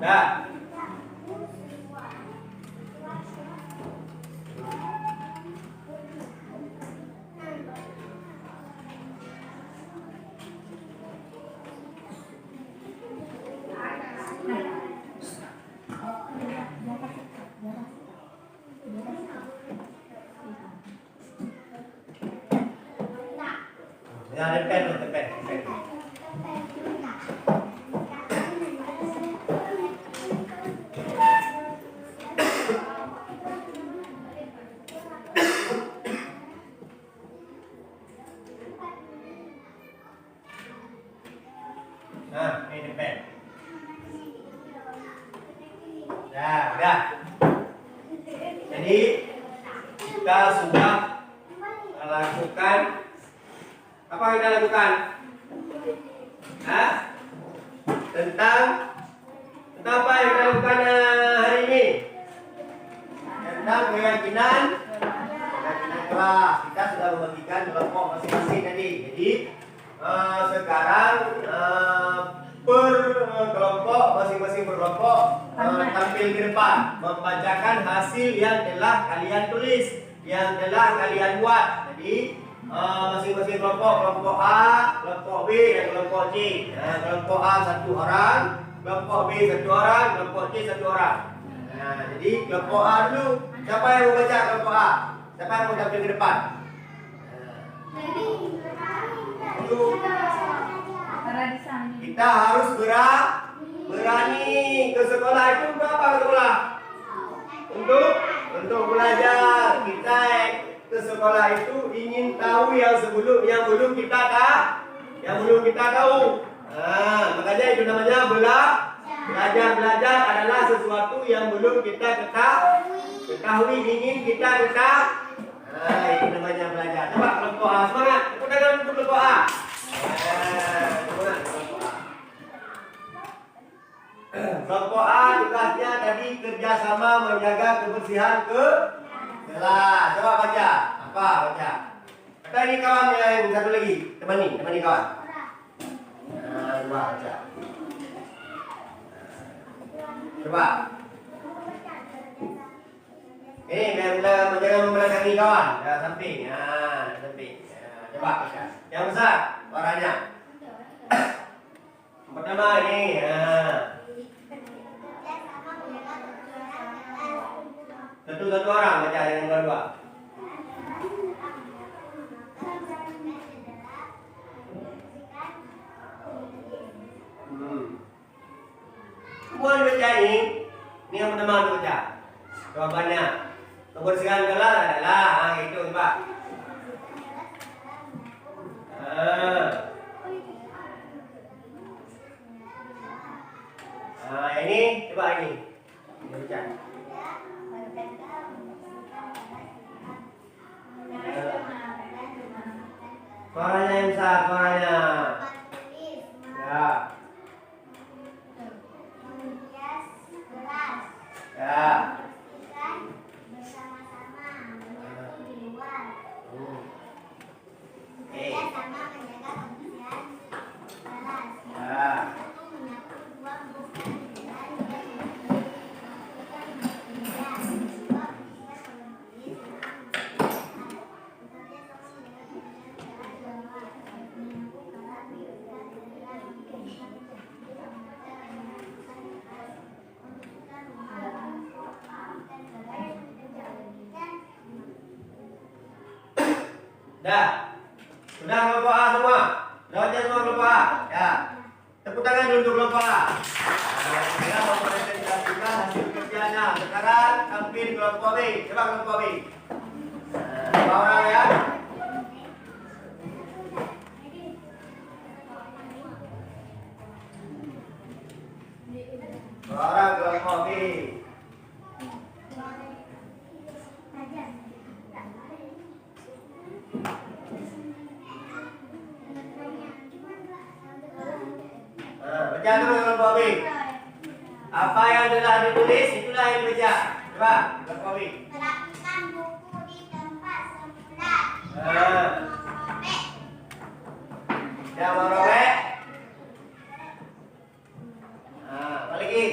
Dah. Ya, depan. Nah, ini depan. Dah. Jadi kita sudah lakukan apa yang kita lakukan? Tentang apa yang kita lakukan hari ini? Tentang keyakinan kelas. Kita sudah membagikan kelompok masing-masing tadi. Jadi sekarang per kelompok masing-masing berkelompok tampil ke depan membacakan hasil yang telah kalian tulis, yang telah kalian buat. Jadi masing-masing kelompok A, kelompok B dan kelompok C. Kelompok A 1 orang, kelompok B 1 orang, kelompok C 1 orang. Jadi kelompok A dulu. Siapa yang mau baca kelompok A? Siapa yang mau tampil ke depan? Kita harus berani ke sekolah. Itu untuk apa ke sekolah? Untuk belajar. Kita ke sekolah itu ingin tahu yang belum kita tahu. Makanya itu namanya belajar adalah sesuatu yang belum kita ketahui, ingin kita ketahui. Itu namanya belajar. Coba kelompok A semangat. Tepuk tangan untuk kelompok A. Kelompok A tugasnya tadi kerjasama menjaga kebersihan kelas. Coba baca. Apa baca? Kata ini kawan yang satu lagi. Temani kawan. Coba baca. Coba. Ini menjaga membelakangi kawan. Ya, samping. Samping. Coba baca. Yang besar suaranya. Pertama ini. Satu orang baca yang kedua. Semua baca ini yang pertama baca. Jawabannya kebersihan kelas adalah itu Pak. Ini coba ini baca. Suaranya yang besar, suaranya. Ya. Ya. Dah. Sudah kelompok A semua? Jawabnya semua kelompok A? Ya. Tepuk tangan dulu untuk kelompok A. Kita mempresentasikan hasil kerjanya. Sekarang tampil kelompok B. Coba kelompok B. Berapa orang ya? Berapa orang kelompok B? Baca terus kelompok B. Apa yang telah ditulis itulah yang dibaca. Coba kelompok B. Merapikan buku di tempat semula. Tidak merobek. Apa lagi?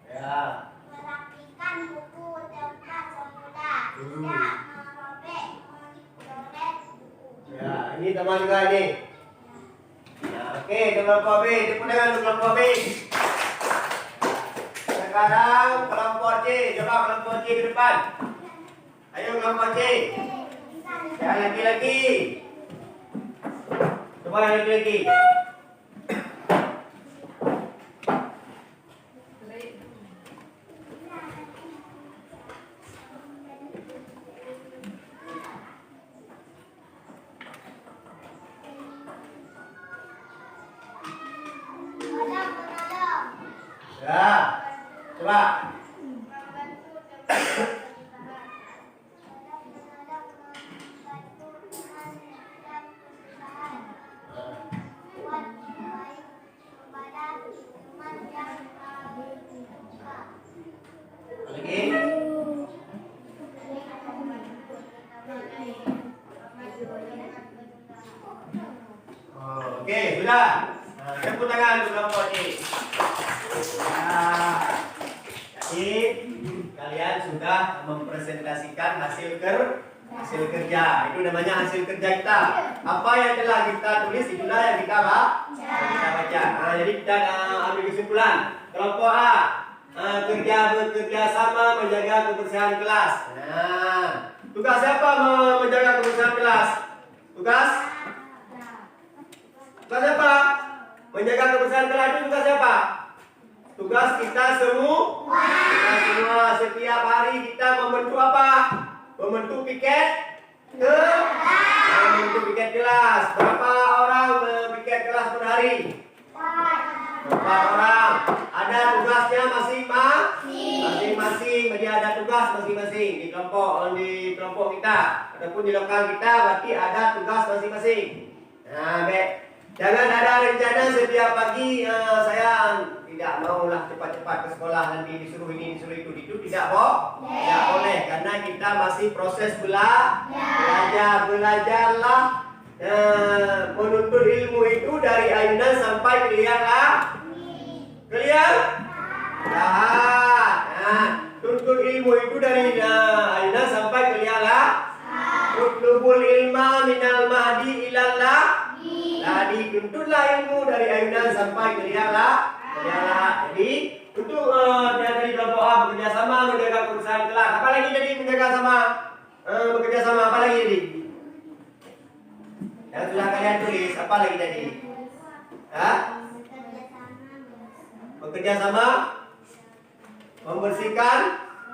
Ya. Merapikan buku tempat semula. Tidak merobek, mencoret buku. Ya, ini teman juga ini. Ya, oke, kelompok B, tepuk tangan untuk kelompok B. Sekarang kelompok C, coba kelompok C ke depan. Ayo kelompok C. Yang laki-laki. Coba yang laki-laki. Menolong, menolong. Ya. Coba. Membantu tempat beristirahat. Menolong, menolong, membantu teman yang kesusahan. Buat baik kepada teman yang berduka. Lagi. Oke, sudah. Tepuk tangan untuk kelompok C. Nah, jadi kalian sudah mempresentasikan hasil kerja. Itu namanya hasil kerja kita. Apa yang telah kita tulis itulah yang kita baca. Nah, jadi kita ambil kesimpulan. Kelompok A bekerja sama menjaga kebersihan kelas. Nah, tugas siapa menjaga kebersihan kelas? Tugas siapa? Menjaga kebersihan kelas itu tugas siapa? Tugas kita semua. Kita semua setiap hari kita membentuk apa? Membentuk piket membentuk piket kelas. Berapa orang piket kelas per hari? 4 orang. Ada tugasnya masing-masing. Dia ada tugas masing-masing di kelompok kita ataupun di lokal kita, berarti ada tugas masing-masing. Nah, baik. Jangan ada rencana setiap pagi saya tidak maulah cepat-cepat ke sekolah, nanti disuruh ini disuruh itu tidak boleh karena kita masih proses belajarlah menuntut ilmu itu dari ayunan sampai kelihatan. Nah, tuntut ilmu itu dari ayunan sampai kelihatan. Utlubul ilma minal mahdi ilallah. Nah, dituntutlah ilmu dari ayunan sampai kelihatan. Jadi untuk dari kelompok A bekerja sama menjaga kebersihan kelas. Apa lagi jadi bekerja sama apa lagi jadi? Yang sudah kalian tulis apa lagi tadi? Bekerja sama membersihkan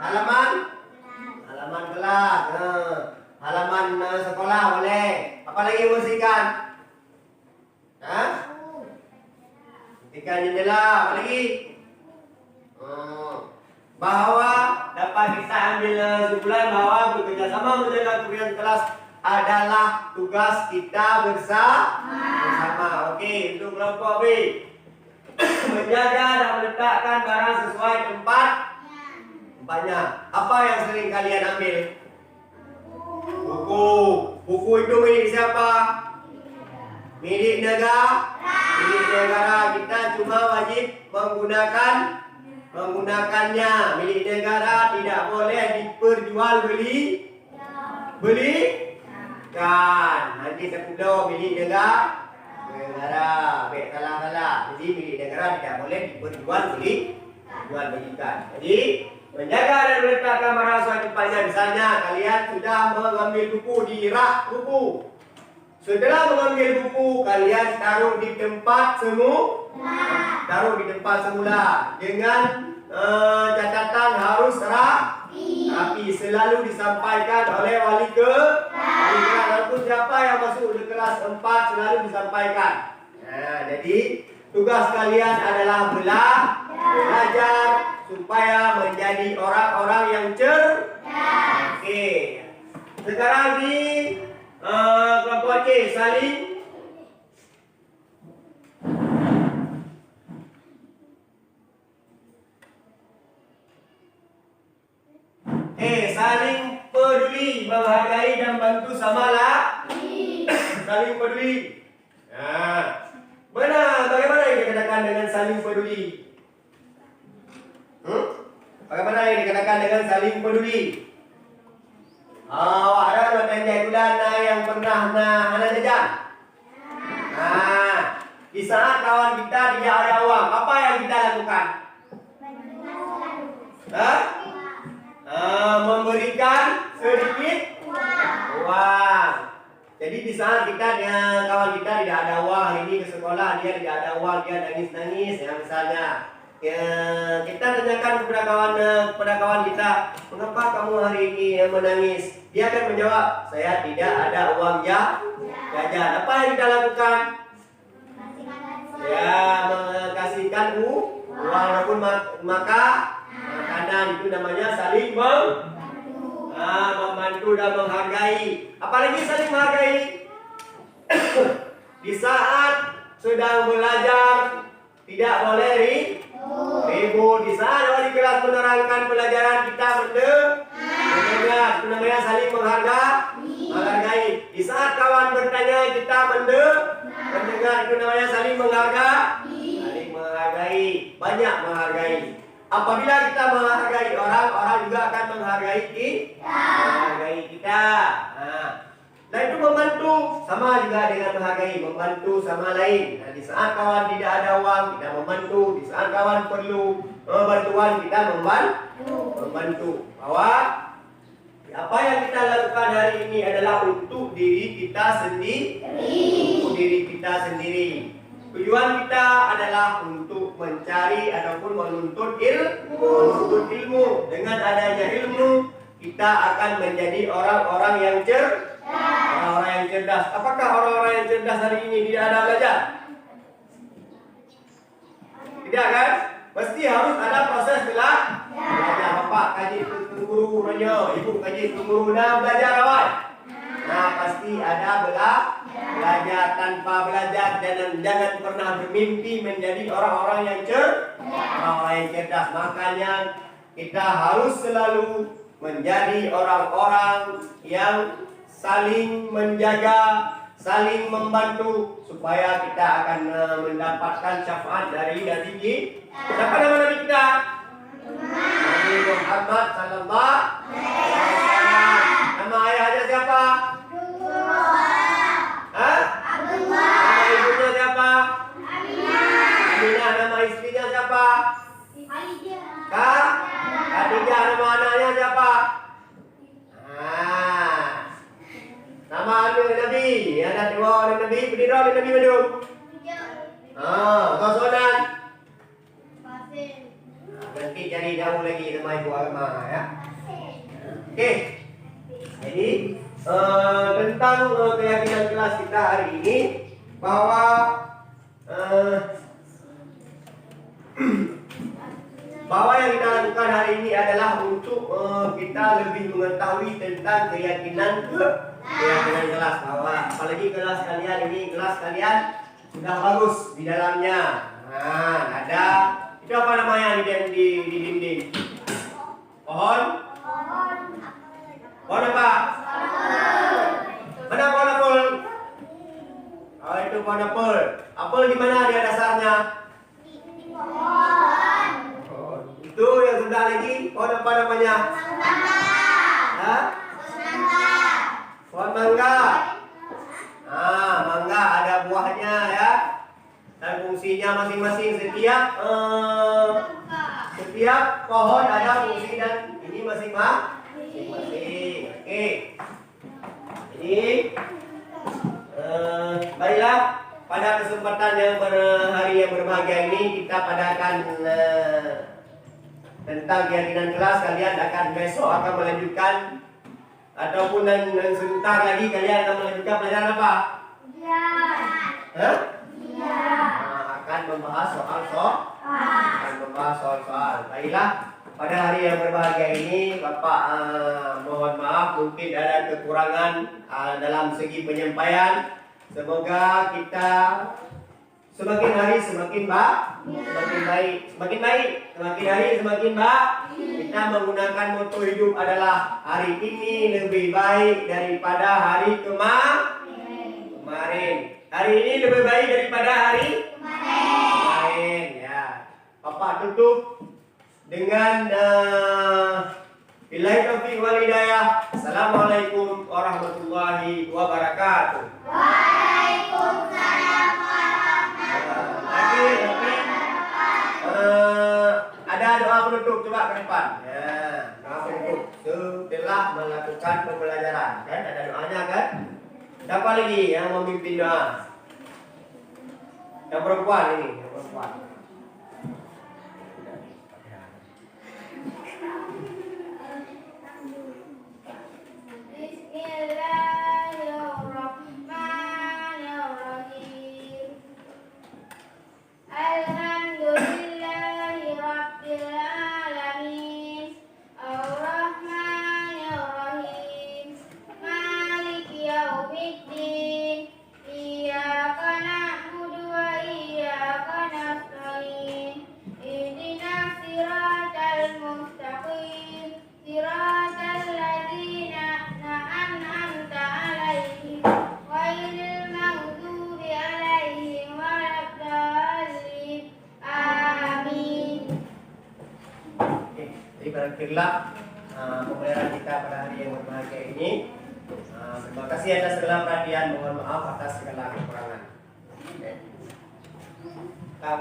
halaman kelas. Halaman sekolah boleh. Apa lagi membersihkan? Bersihkan jendela. Apa lagi? Bahwa dapat kita ambil kesimpulan bahwa bekerja sama menjaga kebersihan kelas adalah tugas kita bersama. Oke, untuk kelompok B. Menjaga dan meletakkan barang sesuai tempatnya. Apa yang sering kalian ambil? Buku itu milik siapa? Milik negara. Kita cuma wajib menggunakannya. Milik negara tidak boleh diperjualbelikan. Nanti terkudo milik negara. Baik, salah. Jadi milik negara tidak boleh diperjualbelikan. Jadi menjaga dan meletakkan barang sesuai tempatnya. Misalnya kalian sudah mengambil buku di rak buku. Setelah mengambil buku, kalian taruh di tempat semula dengan catatan harus rapi. Selalu disampaikan oleh wali kelas. Walaupun siapa yang masuk di kelas 4 selalu disampaikan. Nah, jadi tugas kalian adalah belajar supaya menjadi orang-orang yang cerdas. Oke. Sekarang di kelompok C saling peduli, menghargai dan bantu sama saling peduli. Nah, bagaimana yang dikatakan dengan saling peduli? Bagaimana yang dikatakan dengan saling peduli? Ada materi bulan yang pernah anak jajan. Di saat kawan kita tidak ada uang, apa yang kita lakukan? Memberikan sedikit uang. Jadi di saat kita kawan kita tidak ada uang hari ini ke sekolah, dia tidak ada uang, dia nangis-nangis ya misalnya. Kita tanyakan kepada kawan kita, mengapa kamu hari ini menangis? Dia akan menjawab, saya tidak ada uang jajan. Apa yang kita lakukan? Ya, mengkasihkan uang ataupun makanan, itu namanya saling membantu dan menghargai. Apalagi saling menghargai. Di saat sedang belajar tidak boleh ribut. Di saat wali kelas menerangkan pelajaran kita mendengar, itu namanya saling menghargai. Di saat kawan bertanya kita mendengar, itu namanya saling menghargai. Banyak menghargai. Apabila kita menghargai orang, orang juga akan menghargai kita. Nah itu membantu, sama juga dengan menghargai, membantu sama lain. Nah, di saat kawan tidak ada uang, kita membantu. Di saat kawan perlu bantuan, kita membantu. Bahwa apa yang kita lakukan hari ini adalah untuk diri kita sendiri. Tujuan kita adalah untuk mencari ataupun menuntut ilmu. Dengan adanya ilmu, kita akan menjadi orang-orang yang cerdas. Apakah orang-orang yang cerdas hari ini tidak ada belajar? Tidak kan? Pasti harus ada proses belajar. Bapak kaji guru nanya, ibu kaji guru belajar awal. Nah pasti ada belajar. Tanpa belajar jangan pernah bermimpi menjadi orang-orang yang cerdas. Makanya kita harus selalu menjadi orang-orang yang saling menjaga, saling membantu supaya kita akan mendapatkan syafaat dari Nabi. Siapa nama Nabi kita? Nabi Muhammad sallallahu alaihi wasallam. Nama ayahnya siapa? Nama ibunya siapa? Aminah. Nama istrinya siapa? Khadijah. Nama anaknya siapa? Nama Nabi. Ada dua orang Nabi. Berdiri orang Nabi belum? Sosokan. Nanti cari jauh lagi nama ibu agama ya. Oke. Jadi tentang keyakinan kelas kita hari ini bahwa yang kita lakukan hari ini adalah untuk kita lebih mengetahui tentang keyakinan kelas, bahwa apalagi kelas kalian ini sudah bagus di dalamnya. Nah, ada itu apa namanya di dinding? Pohon apa? Mana pohon apel? Oh, itu pohon apel. Apel di mana dia dasarnya? Oh, itu yang sudah lagi pohon apa namanya? Pohon mangga. Mangga ada buahnya ya. Dan fungsinya masing-masing setiap pohon ada fungsi dan ini masing-masing. Oke. Ini baiklah, pada kesempatan yang hari yang berbahagia ini kita padakan tentang keyakinan kelas. Kalian akan besok akan melanjutkan ataupun sebentar lagi kalian akan melanjutkan pelajaran apa? Akan membahas soal. Baiklah, pada hari yang berbahagia ini Bapak mohon maaf mungkin ada kekurangan dalam segi penyampaian. Semoga kita semakin hari semakin baik. Semakin hari semakin baik. Kita kita menggunakan moto hidup adalah hari ini lebih baik daripada hari kemarin. Hari ini lebih baik daripada hari kemarin. Ya, Bapak tutup dengan billahi taufiq wal hidayah. Assalamualaikum warahmatullahi wabarakatuh. Waalaikumsalam warahmatullahi Ada doa penutup coba ke depan. Ya, doa penutup setelah melakukan pembelajaran. Kan ada doanya kan? Siapa lagi yang memimpin doa? Yang perempuan ini, yang perempuan. Bismillahirrahmanirrahim. Alhamdulillahi rabbil alamin. Ar-Rahmanir-Rahim. Maliki yaumiddin. Iyyaka na'budu wa iyyaka nasta'in. Ihdinas siratal mustaqim. Siratal ladzina an'amta 'alaihim ghairil maghdubi 'alaihim waladdallin. Amin. Oke, jadi berakhirlah pembelajaran kita pada hari yang berbahagia ini. Terima kasih atas segala perhatian. Mohon maaf atas segala kekurangan. Oke. Tahu.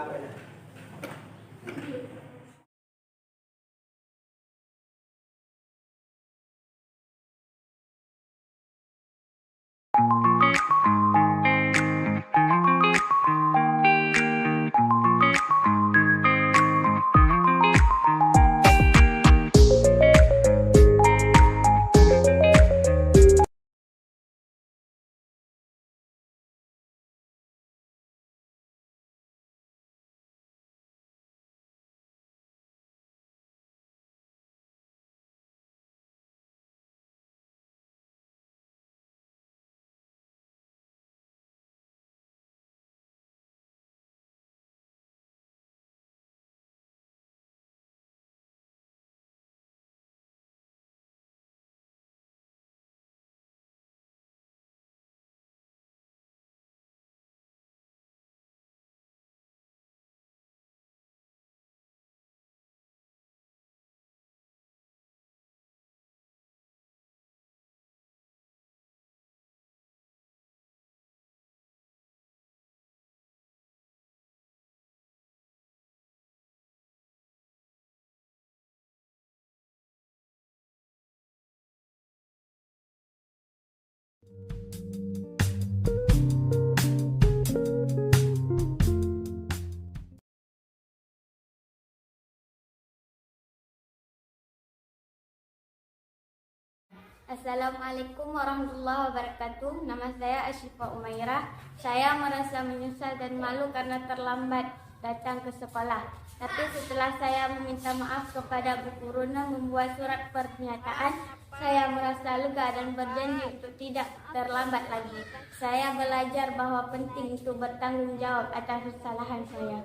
Assalamualaikum warahmatullahi wabarakatuh. Nama saya Asyifa Umairah. Saya merasa menyesal dan malu karena terlambat datang ke sekolah. Tapi setelah saya meminta maaf kepada Bu Puruna membuat surat pernyataan, saya merasa lega dan berjanji untuk tidak terlambat lagi. Saya belajar bahwa penting untuk bertanggung jawab atas kesalahan saya.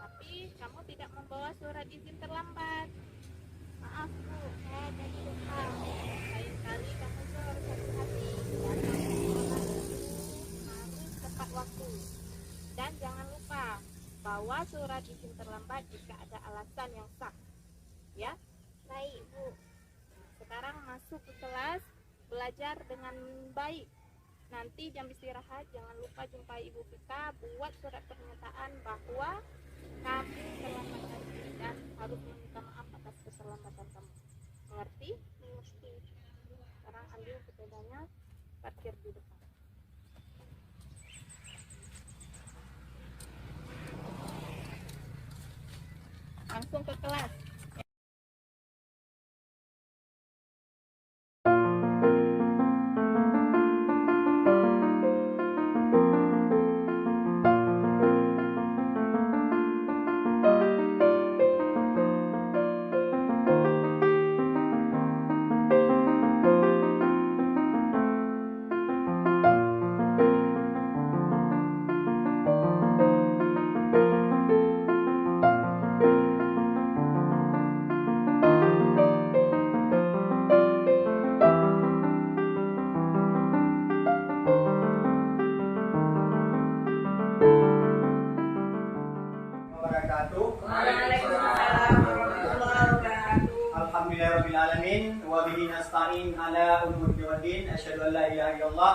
Tapi kamu tidak membawa surat izin terlambat. Maaf Bu, saya jadi lupa. Lain kali kamu tuh harus hati-hati. Harus tepat waktu. Dan jangan lupa bawa surat izin terlambat jika ada alasan yang sah. Ya? Baik Bu. Sekarang masuk ke kelas, belajar dengan baik. Nanti jam istirahat jangan lupa jumpai Ibu Vika, buat surat pernyataan bahwa kamu terlambat hari ini dan harus meminta maaf atas keterlambatan kamu. Mengerti? Mengerti. Sekarang ambil sepedanya, parkir di depan. Langsung ke kelas. wa bihi nasta'in ala umuri waddin. Asyhadu an la ilaha illallah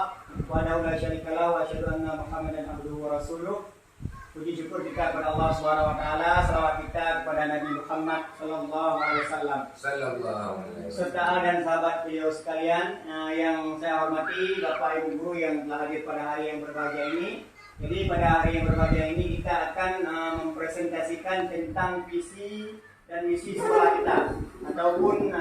wahdahu la syarika lahu wa asyhadu anna Muhammadan abduhu wa rasuluh. Puji syukur kita kepada Allah Subhanahu wa taala, selawat kita kepada Nabi Muhammad sallallahu alaihi wasallam. Serta dan sahabat beliau sekalian yang saya hormati, Bapak Ibu guru yang telah hadir pada hari yang berbahagia ini. Jadi pada hari yang berbahagia ini kita akan mempresentasikan tentang visi dan misi sekolah kita ataupun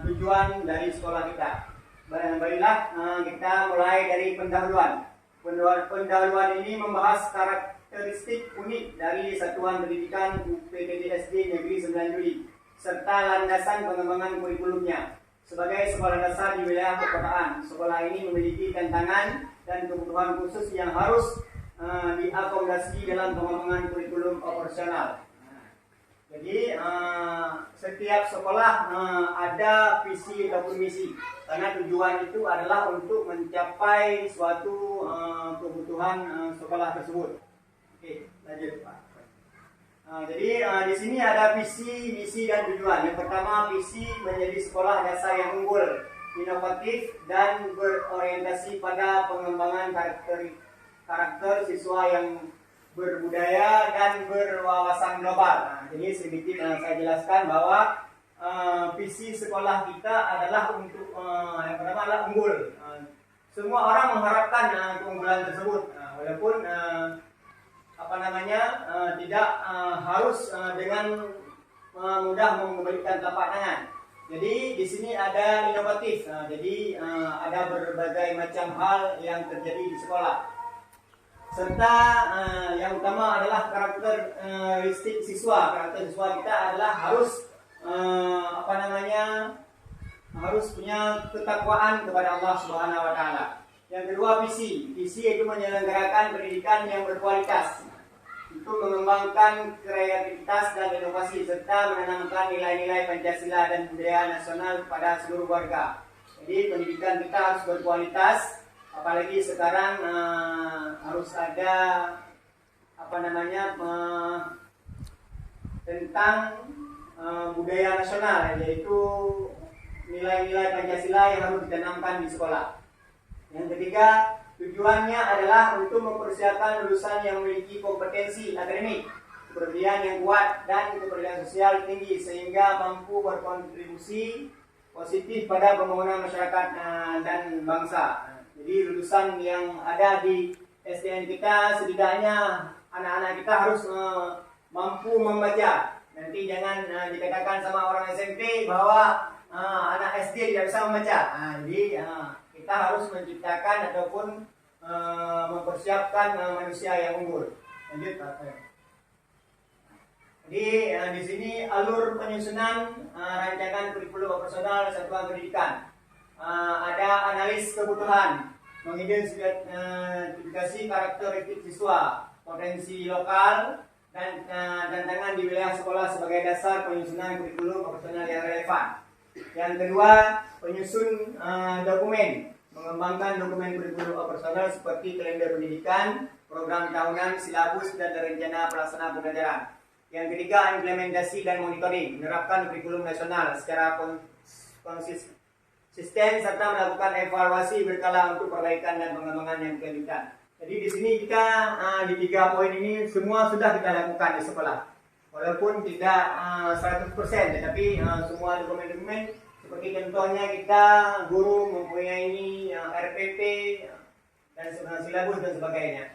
tujuan dari sekolah kita. Baiklah, kita mulai dari pendahuluan. Pendahuluan ini membahas karakteristik unik dari Satuan Pendidikan UPTD Negeri 9 Juli serta landasan pengembangan kurikulumnya. Sebagai sekolah dasar di wilayah perkotaan, sekolah ini memiliki tantangan dan kebutuhan khusus yang harus diakomodasi dalam pengembangan kurikulum operasional. Jadi setiap sekolah ada visi ataupun misi, karena tujuan itu adalah untuk mencapai suatu kebutuhan sekolah tersebut. Oke, lanjut Pak. Jadi di sini ada visi, misi dan tujuan. Yang pertama, visi menjadi sekolah dasar yang unggul, inovatif dan berorientasi pada pengembangan karakter siswa yang berbudaya dan berwawasan global. Jadi sedikit saya jelaskan bahwa visi sekolah kita adalah untuk yang pertama adalah unggul. Semua orang mengharapkan keunggulan tersebut, walaupun tidak harus dengan mudah memberikan telapak tangan. Jadi di sini ada inovatif. Jadi ada berbagai macam hal yang terjadi di sekolah. Serta yang utama adalah karakteristik siswa. Karakter siswa kita adalah harus harus punya ketakwaan kepada Allah Subhanahu wa taala. Yang kedua, visi. Visi itu menyelenggarakan pendidikan yang berkualitas, itu mengembangkan kreativitas dan inovasi serta menanamkan nilai-nilai Pancasila dan budaya nasional pada seluruh warga. Jadi pendidikan kita harus berkualitas. Apalagi sekarang harus ada tentang budaya nasional, yaitu nilai-nilai Pancasila yang harus ditanamkan di sekolah. Yang ketiga, tujuannya adalah untuk mempersiapkan lulusan yang memiliki kompetensi akademik, kepribadian yang kuat dan kepribadian sosial tinggi sehingga mampu berkontribusi positif pada pembangunan masyarakat dan bangsa. Jadi lulusan yang ada di SDN kita, setidaknya anak-anak kita harus mampu membaca. Nanti jangan dikatakan sama orang SMP bahwa anak SD tidak bisa membaca. Jadi kita harus menciptakan ataupun mempersiapkan manusia yang unggul. Lanjut Pak. Jadi di sini alur penyusunan rancangan kurikulum operasional Satuan Pendidikan. Ada analis kebutuhan, mengidentifikasi karakteristik siswa, potensi lokal, dan tantangan di wilayah sekolah sebagai dasar penyusunan kurikulum operasional yang relevan. Yang kedua, penyusun dokumen, mengembangkan dokumen kurikulum operasional seperti kalender pendidikan, program tahunan, silabus, dan rencana pelaksana pembelajaran. Yang ketiga, implementasi dan monitoring, menerapkan kurikulum nasional secara konsisten serta melakukan evaluasi berkala untuk perbaikan dan pengembangan yang berkelanjutan. Jadi di sini kita di 3 poin ini semua sudah kita lakukan di sekolah. Walaupun tidak 100%, tetapi semua dokumen-dokumen seperti contohnya kita guru mempunyai RPP dan silabus dan sebagainya.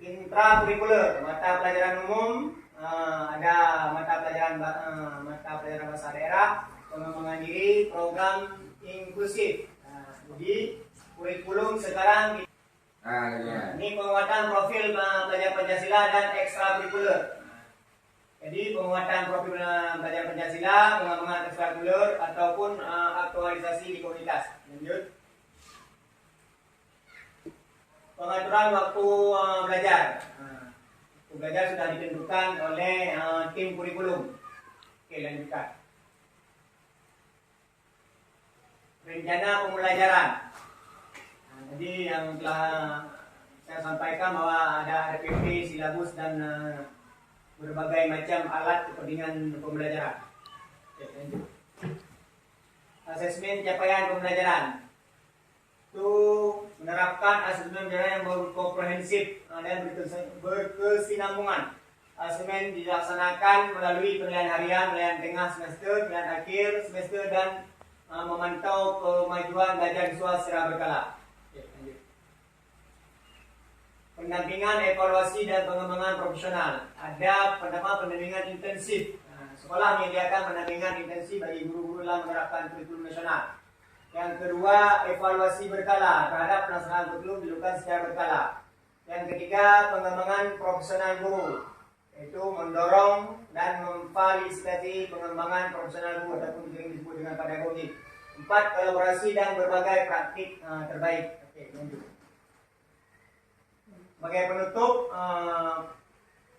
Intrakurikuler, mata pelajaran umum, ada mata pelajaran bahasa daerah, pengembangan diri, program inklusif. Jadi kurikulum sekarang ini penguatan profil pelajar Pancasila dan ekstrakurikuler. Jadi penguatan profil pelajar Pancasila, pengembangan ekstrakurikuler ataupun aktualisasi di komunitas. Lanjut. Pengaturan waktu belajar. Belajar sudah ditentukan oleh tim kurikulum. Oke, lanjutkan. Rencana pembelajaran. Jadi yang telah saya sampaikan bahwa ada RPP, silabus dan berbagai macam alat kepentingan pembelajaran. Oke, lanjut. Asesmen capaian pembelajaran itu menerapkan asesmen pembelajaran yang komprehensif dan berkesinambungan. Asesmen dilaksanakan melalui penilaian harian, penilaian tengah semester, penilaian akhir semester, dan memantau kemajuan belajar siswa secara berkala. Oke, lanjut. Pendampingan, evaluasi, dan pengembangan profesional. Ada pertama pendampingan intensif. Sekolah menyediakan pendampingan intensif bagi guru-guru dalam menerapkan kurikulum nasional. Yang kedua, evaluasi berkala terhadap pelaksanaan kurikulum dilakukan secara berkala. Yang ketiga, pengembangan profesional guru, yaitu mendorong dan memfasilitasi pengembangan profesional guru ataupun yang disebut dengan pedagogi. 4, kolaborasi dan berbagai praktik terbaik. Oke, lanjut. Sebagai penutup,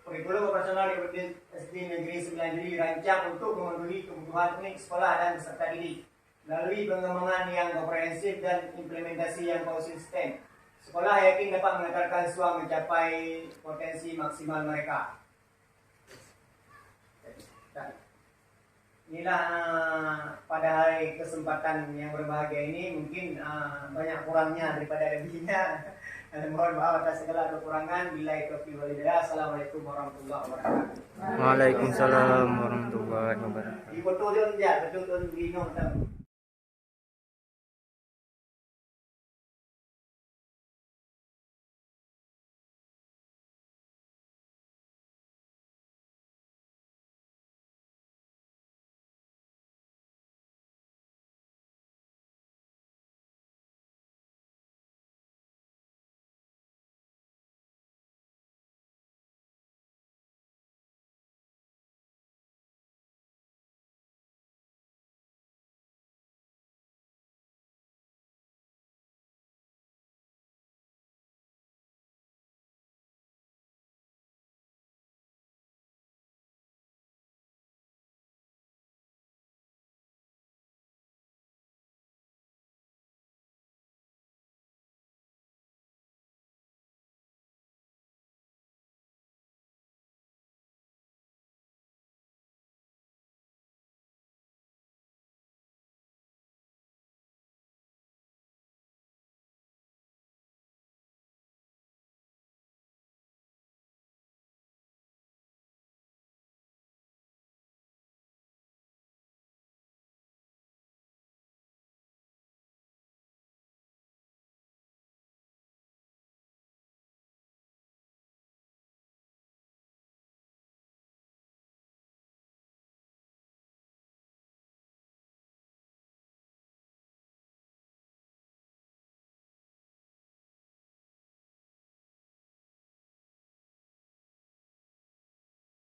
kurikulum operasional di SD Negeri 9 Juli dirancang untuk memenuhi kebutuhan unik sekolah dan peserta didik melalui pengembangan yang komprehensif dan implementasi yang konsisten. Sekolah yakin dapat mengantarkan siswa mencapai potensi maksimal mereka. Inilah pada hari kesempatan yang berbahagia ini mungkin banyak kurangnya daripada lebihnya. Mohon maaf atas segala kekurangan. Billahi taufiq wal hidayah. Assalamualaikum warahmatullahi wabarakatuh. Waalaikumsalam warahmatullahi wabarakatuh. Di foto dia betul-betul bingung.